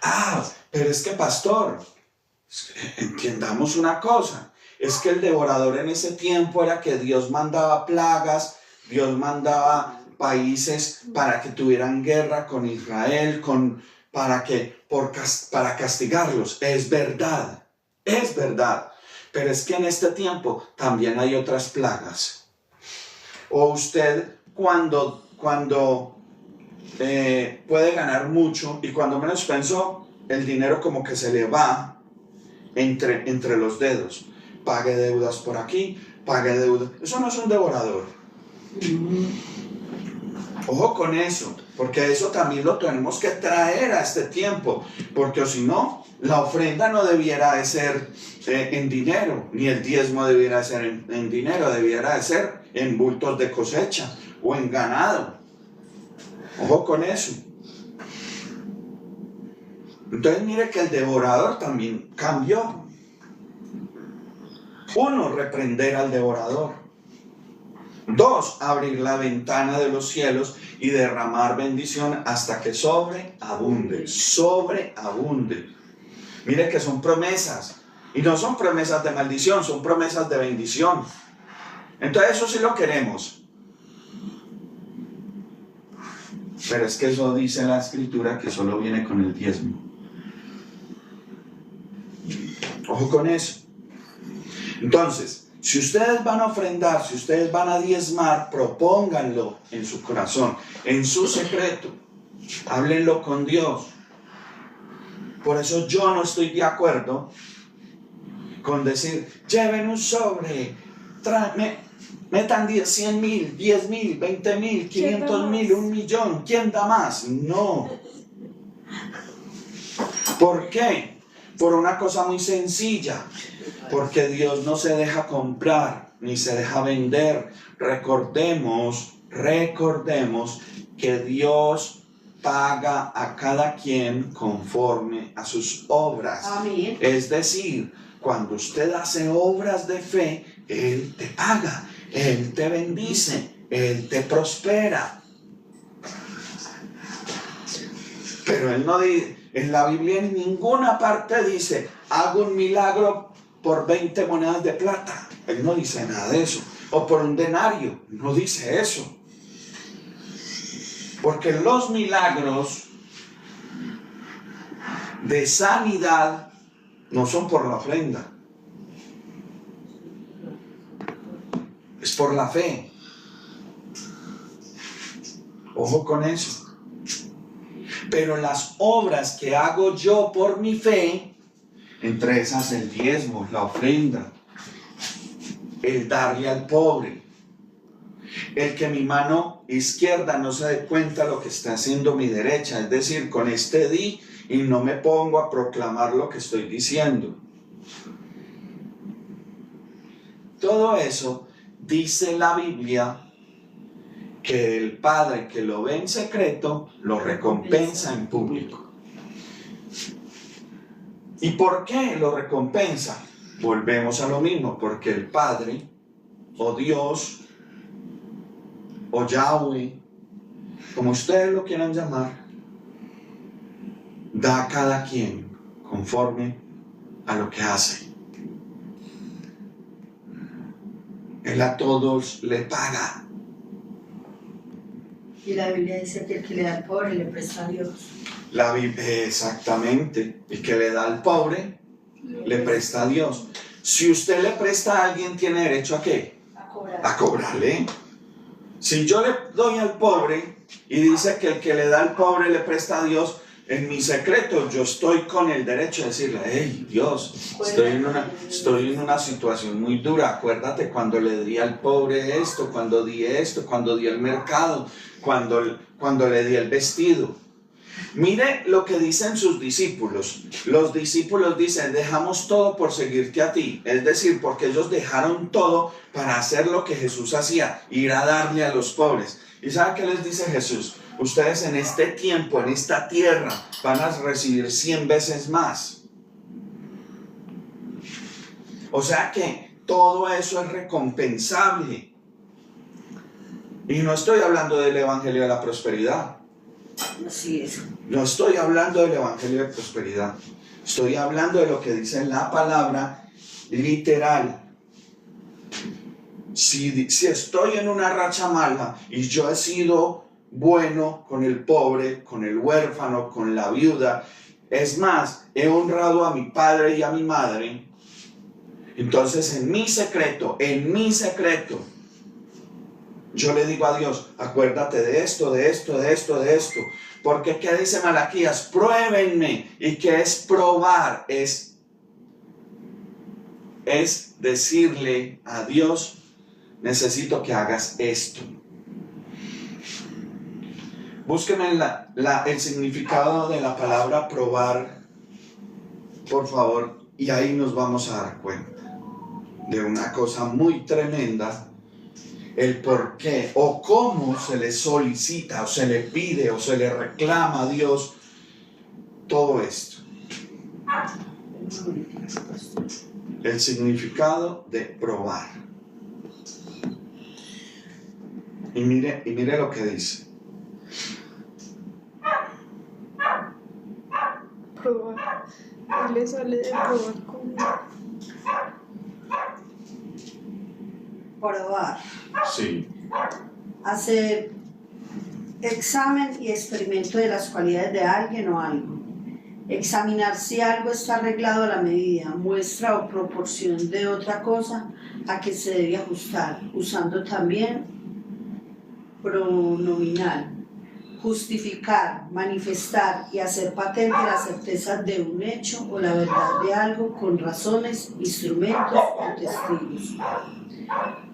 Ah, pero es que pastor, entendamos una cosa, es que el devorador en ese tiempo era que Dios mandaba plagas, Dios mandaba países para que tuvieran guerra con Israel, para castigarlos. Es verdad, pero es que en este tiempo también hay otras plagas. O usted cuando puede ganar mucho y cuando menos pensó, el dinero como que se le va entre los dedos. Pague deudas por aquí, pague deudas. Eso no es un devorador. Ojo con eso, porque eso también lo tenemos que traer a este tiempo, porque si no, la ofrenda no debiera de ser en dinero, ni el diezmo debiera de ser en dinero, debiera de ser en bultos de cosecha o en ganado. Ojo con eso. Entonces mire que el devorador también cambió. 1, reprender al devorador. 2, abrir la ventana de los cielos y derramar bendición hasta que sobreabunde. Mire que son promesas. Y no son promesas de maldición, son promesas de bendición. Entonces eso sí lo queremos. Pero es que eso dice la Escritura que solo viene con el diezmo. Ojo con eso. Entonces, si ustedes van a ofrendar, si ustedes van a diezmar, propónganlo en su corazón, en su secreto. Háblenlo con Dios. Por eso yo no estoy de acuerdo con decir, lleven un sobre, metan 100,000, 10,000, 20,000, 500,000, 1,000,000. ¿Quién da más? No. ¿Por qué? Por una cosa muy sencilla. Porque Dios no se deja comprar ni se deja vender. Recordemos que Dios paga a cada quien conforme a sus obras. Amén. Es decir, cuando usted hace obras de fe, Él te paga, Él te bendice, Él te prospera. Pero Él no dice, en la Biblia en ninguna parte dice, hago un milagro por 20 monedas de plata. Él no dice nada de eso. O por un denario. No dice eso. Porque los milagros de sanidad no son por la ofrenda. Es por la fe. Ojo con eso. Pero las obras que hago yo por mi fe, entre esas el diezmo, la ofrenda, el darle al pobre, el que mi mano izquierda no se dé cuenta lo que está haciendo mi derecha, es decir, con este di y no me pongo a proclamar lo que estoy diciendo. Todo eso dice la Biblia que el Padre que lo ve en secreto lo recompensa en público. ¿Y por qué lo recompensa? Volvemos a lo mismo, porque el Padre, o Dios, o Yahweh, como ustedes lo quieran llamar, da a cada quien conforme a lo que hace. Él a todos le paga. Y la Biblia dice que el que le da al pobre le presta a Dios. La Biblia, exactamente. El que le da al pobre le presta a Dios. Si usted le presta a alguien, ¿tiene derecho a qué? A cobrarle. Si yo le doy al pobre y dice que el que le da al pobre le presta a Dios, en mi secreto yo estoy con el derecho de decirle, hey Dios, estoy en una situación muy dura, acuérdate cuando le di al pobre esto, cuando di el mercado, cuando le di el vestido. Mire lo que dicen sus discípulos. Los discípulos dicen, dejamos todo por seguirte a ti. Es decir, porque ellos dejaron todo para hacer lo que Jesús hacía, ir a darle a los pobres. ¿Y sabe qué les dice Jesús? Ustedes en este tiempo, en esta tierra, van a recibir 100 veces más. O sea que todo eso es recompensable. Y no estoy hablando del evangelio de la prosperidad. Así es. No estoy hablando del evangelio de prosperidad. Estoy hablando de lo que dice la palabra literal. Si estoy en una racha mala y yo he sido bueno con el pobre, con el huérfano, con la viuda, es más, he honrado a mi padre y a mi madre, entonces en mi secreto, yo le digo a Dios, acuérdate de esto, porque ¿qué dice Malaquías? Pruébenme. ¿Y qué es probar? Es decirle a Dios, necesito que hagas esto. Búsqueme el significado de la palabra probar, por favor, y ahí nos vamos a dar cuenta de una cosa muy tremenda, el por qué o cómo se le solicita o se le pide o se le reclama a Dios todo esto. El significado de probar. Y mire lo que dice. Probar. ¿Qué le sale de probar comida? Probar. Sí. Hacer examen y experimento de las cualidades de alguien o algo. Examinar si algo está arreglado a la medida, muestra o proporción de otra cosa a que se debe ajustar, usando también pronominal. Justificar, manifestar y hacer patente la certeza de un hecho o la verdad de algo con razones, instrumentos o testigos.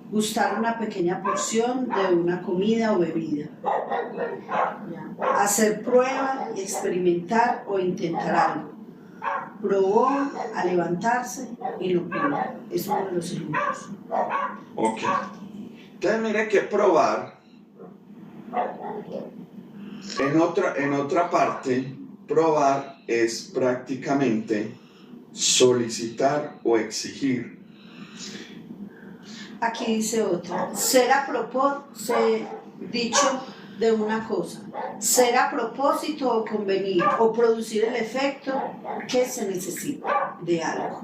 Gustar una pequeña porción de una comida o bebida. Hacer prueba, experimentar o intentar algo. Probó a levantarse y no pudo. Es uno de los ejemplos. Ok. Entonces mire que probar, en otra parte, probar es prácticamente solicitar o exigir. Aquí dice otra, ser dicho de una cosa, ser a propósito o convenir o producir el efecto que se necesita de algo.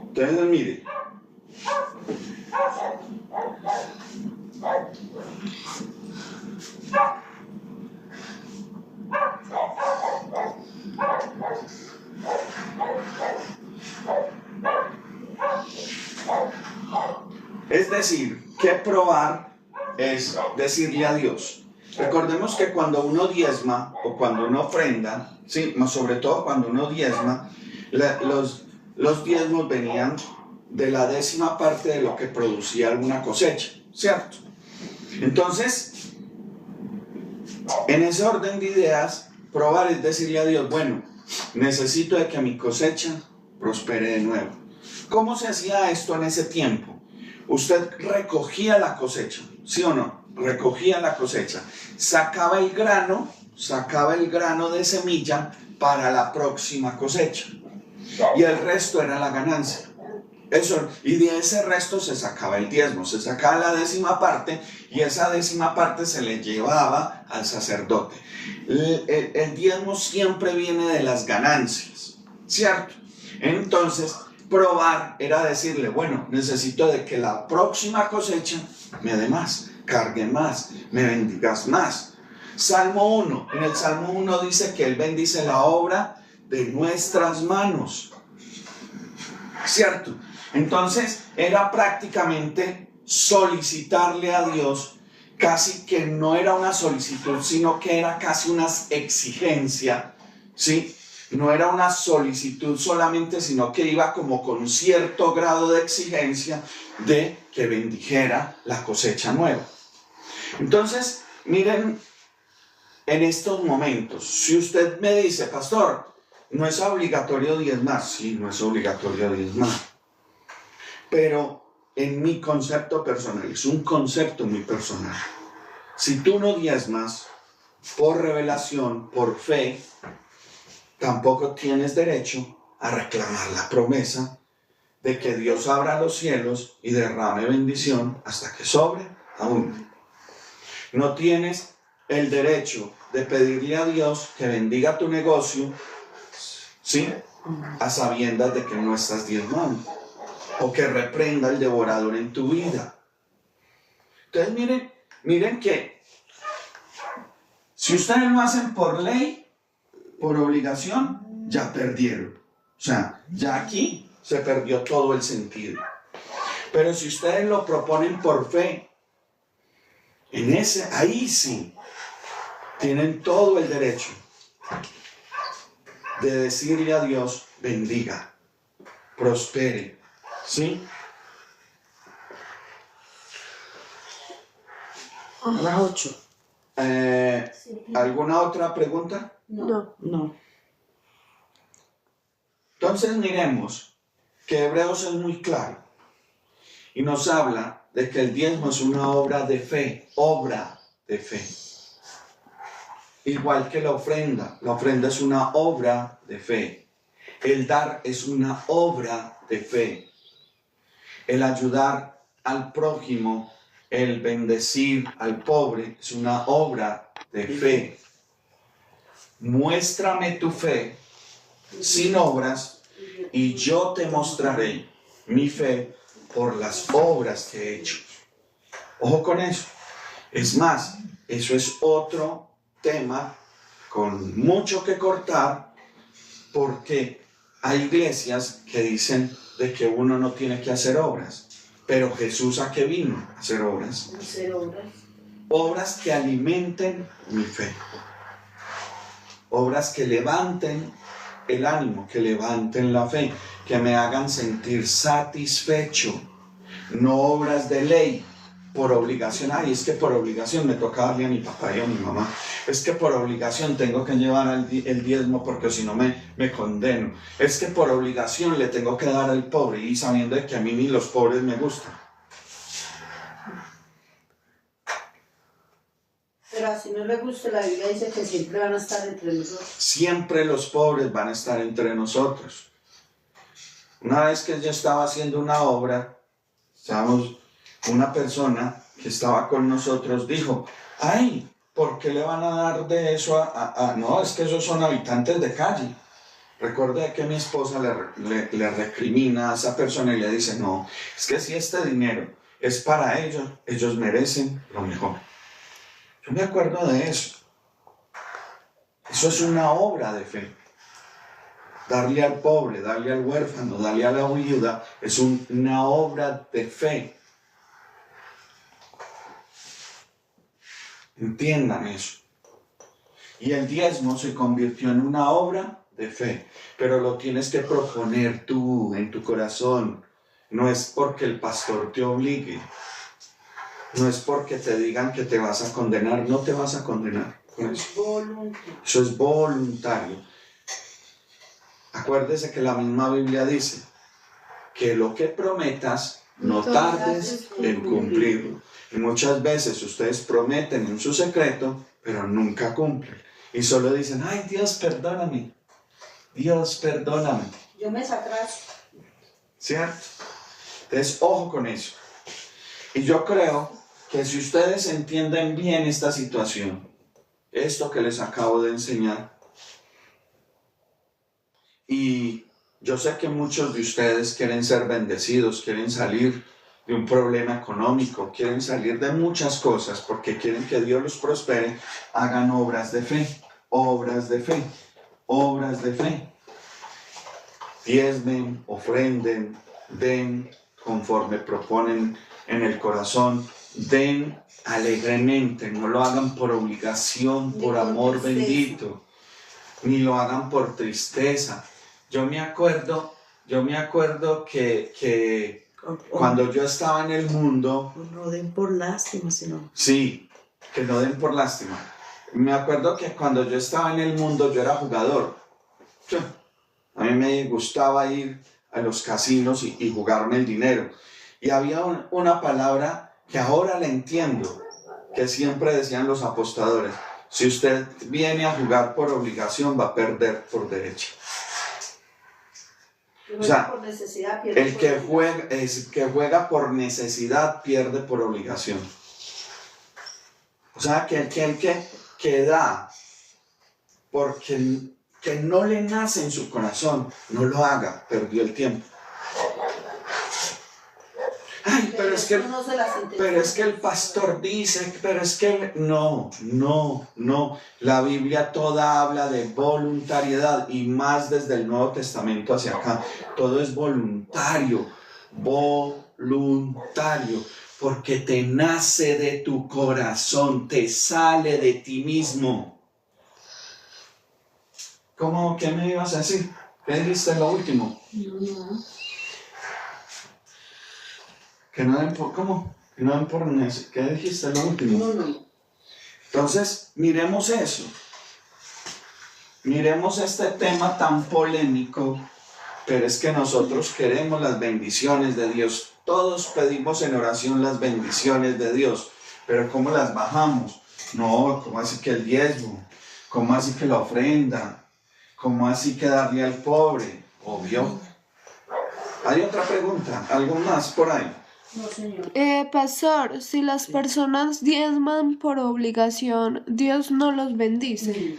Entonces mire, es decir, que probar es decirle a Dios. Recordemos que cuando uno diezma o cuando uno ofrenda, sí, más sobre todo cuando uno diezma, los diezmos venían de la 10ª parte de lo que producía alguna cosecha, ¿cierto? Entonces, en ese orden de ideas, probar es decirle a Dios, bueno, necesito de que mi cosecha prospere de nuevo. ¿Cómo se hacía esto en ese tiempo? Usted recogía la cosecha, ¿sí o no? Recogía la cosecha, sacaba el grano de semilla para la próxima cosecha y el resto era la ganancia. Eso, y de ese resto se sacaba el diezmo, se sacaba la 10ª parte y esa 10ª parte se le llevaba al sacerdote. El diezmo siempre viene de las ganancias, ¿cierto? Entonces, probar era decirle, bueno, necesito de que la próxima cosecha me dé más, cargue más, me bendigas más. Salmo 1, en el Salmo 1 dice que Él bendice la obra de nuestras manos. ¿Cierto? Entonces era prácticamente solicitarle a Dios, casi que no era una solicitud, sino que era casi una exigencia, ¿sí? No era una solicitud solamente, sino que iba como con cierto grado de exigencia de que bendijera la cosecha nueva. Entonces, miren, en estos momentos, si usted me dice, pastor, no es obligatorio diezmar, sí, no es obligatorio diezmar, pero en mi concepto personal, es un concepto muy personal. Si tú no diezmas por revelación, por fe, tampoco tienes derecho a reclamar la promesa de que Dios abra los cielos y derrame bendición hasta que sobre aún. No tienes el derecho de pedirle a Dios que bendiga tu negocio, ¿sí? A sabiendas de que no estás diezmando, o que reprenda el devorador en tu vida. Entonces miren que si ustedes lo hacen por ley, por obligación, ya perdieron. O sea, ya aquí se perdió todo el sentido. Pero si ustedes lo proponen por fe, ahí sí, tienen todo el derecho de decirle a Dios, bendiga, prospere, ¿sí? A las 8. ¿Alguna otra pregunta? No. Entonces miremos que Hebreos es muy claro y nos habla de que el diezmo es una obra de fe, igual que la ofrenda es una obra de fe, el dar es una obra de fe, el ayudar al prójimo, el bendecir al pobre es una obra de fe. Muéstrame tu fe sin obras y yo te mostraré mi fe por las obras que he hecho. Ojo con eso. Es más, eso es otro tema con mucho que cortar, porque hay iglesias que dicen de que uno no tiene que hacer obras. Pero Jesús, ¿a qué vino? A hacer obras. Obras que alimenten mi fe. Obras que levanten el ánimo, que levanten la fe, que me hagan sentir satisfecho. No obras de ley, por obligación. Ay, es que por obligación me toca darle a mi papá y a mi mamá. Es que por obligación tengo que llevar el diezmo porque si no me condeno. Es que por obligación le tengo que dar al pobre y sabiendo de que a mí ni los pobres me gustan. Pero así no le gusta, la Biblia dice que siempre van a estar entre nosotros. Siempre los pobres van a estar entre nosotros. Una vez que yo estaba haciendo una obra, una persona que estaba con nosotros dijo, ay, ¿por qué le van a dar de eso no, es que esos son habitantes de calle? Recuerde que mi esposa le recrimina a esa persona y le dice, no, es que si este dinero es para ellos, ellos merecen lo mejor. Yo me acuerdo de eso. Eso es una obra de fe. Darle al pobre, darle al huérfano, darle a la viuda, es una obra de fe. Entiendan eso. Y el diezmo se convirtió en una obra de fe, pero lo tienes que proponer tú en tu corazón. No es porque el pastor te obligue, no es porque te digan que te vas a condenar, no te vas a condenar con eso. Eso es voluntario. Acuérdese que la misma Biblia dice que lo que prometas no tardes en cumplirlo. Y muchas veces ustedes prometen en su secreto, pero nunca cumplen. Y solo dicen, ay, Dios, perdóname. Dios, perdóname. Yo me satrazo. ¿Cierto? Entonces, ojo con eso. Y yo creo que si ustedes entienden bien esta situación, esto que les acabo de enseñar, y yo sé que muchos de ustedes quieren ser bendecidos, quieren salir de un problema económico, quieren salir de muchas cosas porque quieren que Dios los prospere, hagan obras de fe, obras de fe, obras de fe. diezmen, ofrenden, den conforme proponen en el corazón, den alegremente, no lo hagan por obligación, por amor bendito, ni lo hagan por tristeza. Yo me acuerdo que cuando yo estaba en el mundo... No den por lástima, sino... Sí, que no den por lástima. Me acuerdo que cuando yo estaba en el mundo yo era jugador. A mí me gustaba ir a los casinos y jugarme el dinero. Y había una palabra que ahora la entiendo, que siempre decían los apostadores: si usted viene a jugar por obligación, va a perder por derecho. O sea, por necesidad, el que juega por necesidad pierde por obligación. O sea, que el que da porque que no le nace en su corazón, no lo haga, perdió el tiempo. Ay, pero es que el pastor dice, pero es que no. La Biblia toda habla de voluntariedad, y más desde el Nuevo Testamento hacia acá. Todo es voluntario, porque te nace de tu corazón, te sale de ti mismo. ¿Cómo? ¿Qué me ibas a decir? ¿Qué dijiste en lo último? No. Que no den por... ¿Cómo? Que no den por... ¿Qué dijiste en lo último? No. Entonces, miremos eso. Miremos este tema tan polémico, pero es que nosotros queremos las bendiciones de Dios. Todos pedimos en oración las bendiciones de Dios, pero ¿cómo las bajamos? No, ¿cómo así que el diezmo? ¿Cómo así que la ofrenda? ¿Cómo así que darle al pobre? Obvio. Hay otra pregunta, ¿algo más por ahí? No, señor. Pastor, si las personas diezman por obligación, ¿Dios no los bendice?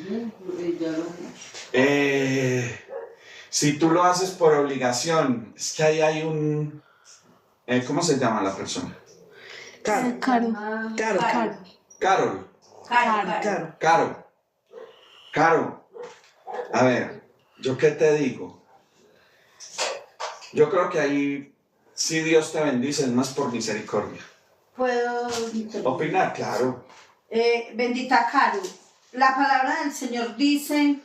Si tú lo haces por obligación, es que ahí hay un... ¿cómo se llama la persona? Caro. Caro. A ver, ¿yo qué te digo? Yo creo que ahí, si Dios te bendice, es más por misericordia. ¿Puedo Opinar? Claro. Bendita Caro, la palabra del Señor dice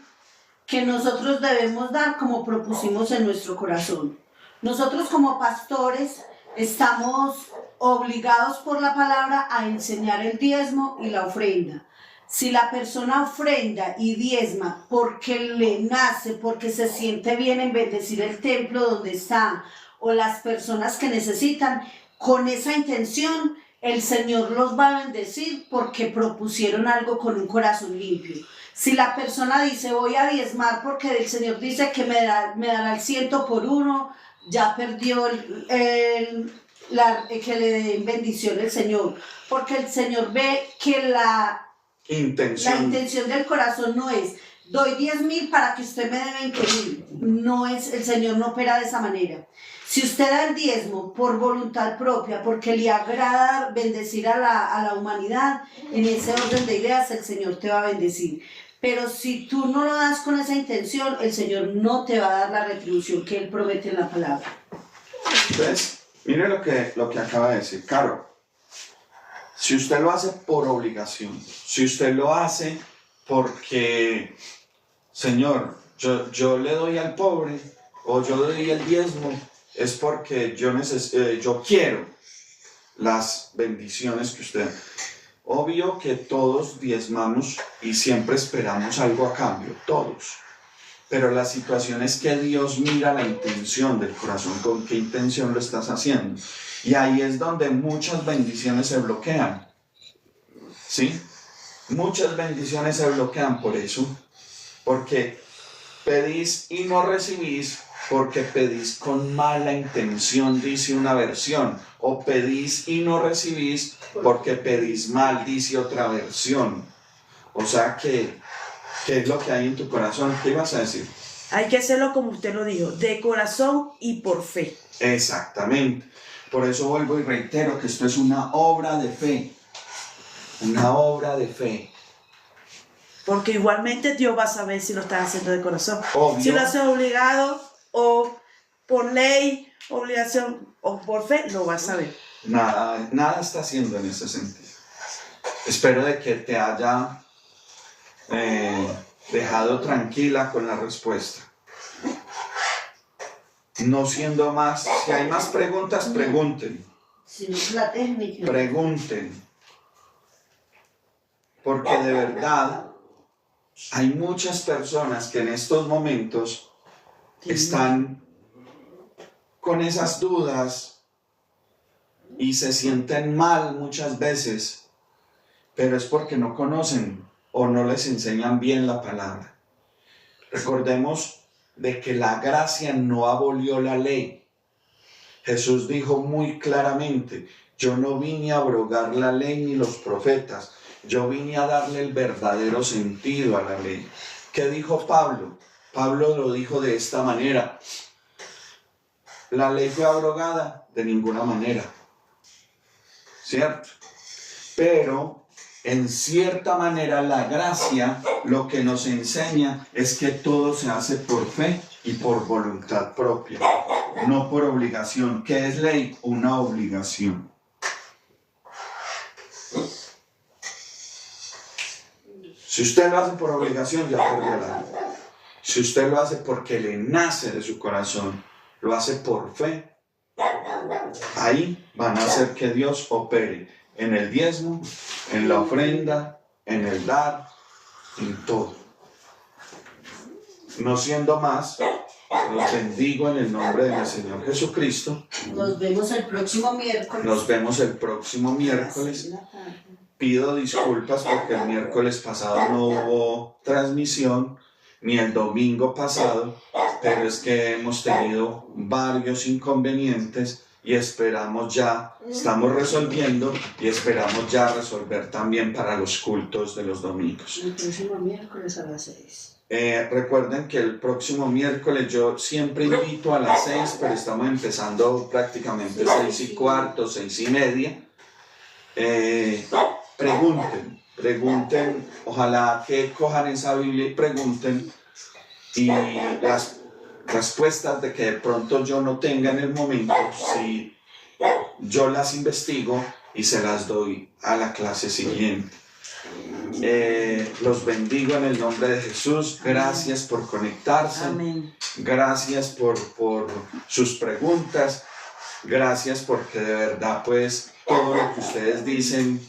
que nosotros debemos dar como propusimos en nuestro corazón. Nosotros como pastores estamos obligados por la palabra a enseñar el diezmo y la ofrenda. Si la persona ofrenda y diezma porque le nace, porque se siente bien en bendecir el templo donde está, o las personas que necesitan, con esa intención, el Señor los va a bendecir porque propusieron algo con un corazón limpio. Si la persona dice voy a diezmar porque el Señor dice que me dará el 100 por 1, ya perdió que le den bendición el Señor, porque el Señor ve que la intención del corazón no es doy 10,000 para que usted me dé 20,000. No es, el Señor no opera de esa manera. Si usted da el diezmo por voluntad propia, porque le agrada bendecir a la humanidad, en ese orden de ideas el Señor te va a bendecir. Pero si tú no lo das con esa intención, el Señor no te va a dar la retribución que Él promete en la palabra. Entonces, mire lo que acaba de decir Caro. Si usted lo hace por obligación, si usted lo hace porque, Señor, yo le doy al pobre o yo le doy el diezmo, es porque yo quiero las bendiciones que usted... Obvio que todos diezmamos y siempre esperamos algo a cambio, todos. Pero la situación es que Dios mira la intención del corazón, con qué intención lo estás haciendo. Y ahí es donde muchas bendiciones se bloquean. ¿Sí? Muchas bendiciones se bloquean por eso. Porque pedís y no recibís, porque pedís con mala intención, dice una versión. O pedís y no recibís, porque pedís mal, dice otra versión. O sea que, ¿qué es lo que hay en tu corazón? ¿Qué ibas a decir? Hay que hacerlo como usted lo dijo, de corazón y por fe. Exactamente. Por eso vuelvo y reitero que esto es una obra de fe. Una obra de fe. Porque igualmente Dios va a saber si lo estás haciendo de corazón. Obvio. Si lo haces obligado, o por ley, obligación o por fe, lo vas a ver. Nada está haciendo en ese sentido. Espero de que te haya dejado tranquila con la respuesta. No siendo más, si hay más preguntas, pregunten. Si no es la técnica. Pregunten. Porque de verdad hay muchas personas que en estos momentos están con esas dudas y se sienten mal muchas veces, pero es porque no conocen o no les enseñan bien la palabra. Recordemos de que la gracia no abolió la ley. Jesús dijo muy claramente: yo no vine a abrogar la ley ni los profetas, yo vine a darle el verdadero sentido a la ley. ¿Qué dijo Pablo? Pablo lo dijo de esta manera: la ley fue abrogada de ninguna manera, ¿cierto? Pero en cierta manera la gracia lo que nos enseña es que todo se hace por fe y por voluntad propia, no por obligación. ¿Qué es ley? Una obligación. Si usted lo hace por obligación, ya perdió la ley. Si usted lo hace porque le nace de su corazón, lo hace por fe, ahí van a hacer que Dios opere en el diezmo, en la ofrenda, en el dar, en todo. No siendo más, los bendigo en el nombre de mi Señor Jesucristo. Nos vemos el próximo miércoles. Nos vemos el próximo miércoles. Pido disculpas porque el miércoles pasado no hubo transmisión, ni el domingo pasado, pero es que hemos tenido varios inconvenientes y estamos resolviendo y esperamos ya resolver también para los cultos de los domingos. El próximo miércoles a las 6. Recuerden que el próximo miércoles yo siempre invito a las 6, pero estamos empezando prácticamente 6:15, 6:30. Pregunten, ojalá que cojan esa Biblia y pregunten, y las respuestas de que de pronto yo no tenga en el momento, si yo las investigo y se las doy a la clase siguiente. Los bendigo en el nombre de Jesús. Gracias por conectarse. Amén. Gracias por sus preguntas. Gracias porque de verdad pues todo lo que ustedes dicen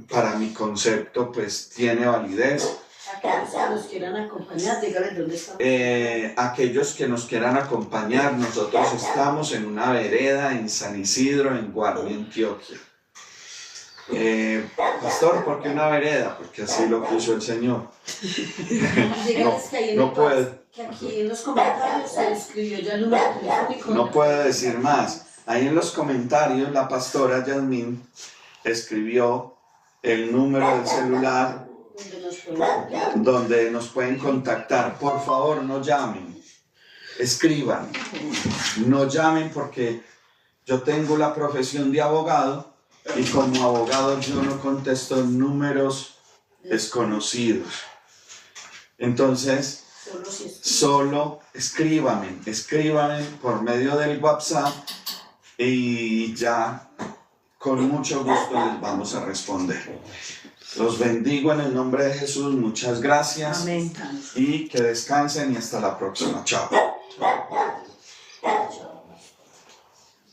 para mi concepto pues tiene validez. Aquellos que nos quieran acompañar, díganle dónde estamos. Aquellos que nos quieran acompañar, nosotros estamos en una vereda en San Isidro, en Guardia, Antioquia. Pastor, ¿por qué una vereda? Porque así lo puso el Señor. Díganles que ahí no puede. Que aquí en los comentarios se escribió ya el número telefónico. No puedo decir más. Ahí en los comentarios la pastora Yasmín escribió el número del celular donde nos pueden contactar. Por favor, no llamen, escriban. No llamen porque yo tengo la profesión de abogado y como abogado yo no contesto números desconocidos. Entonces, solo escríbanme por medio del WhatsApp y ya con mucho gusto les vamos a responder. Los bendigo en el nombre de Jesús. Muchas gracias. Amén. Y que descansen y hasta la próxima. Chao.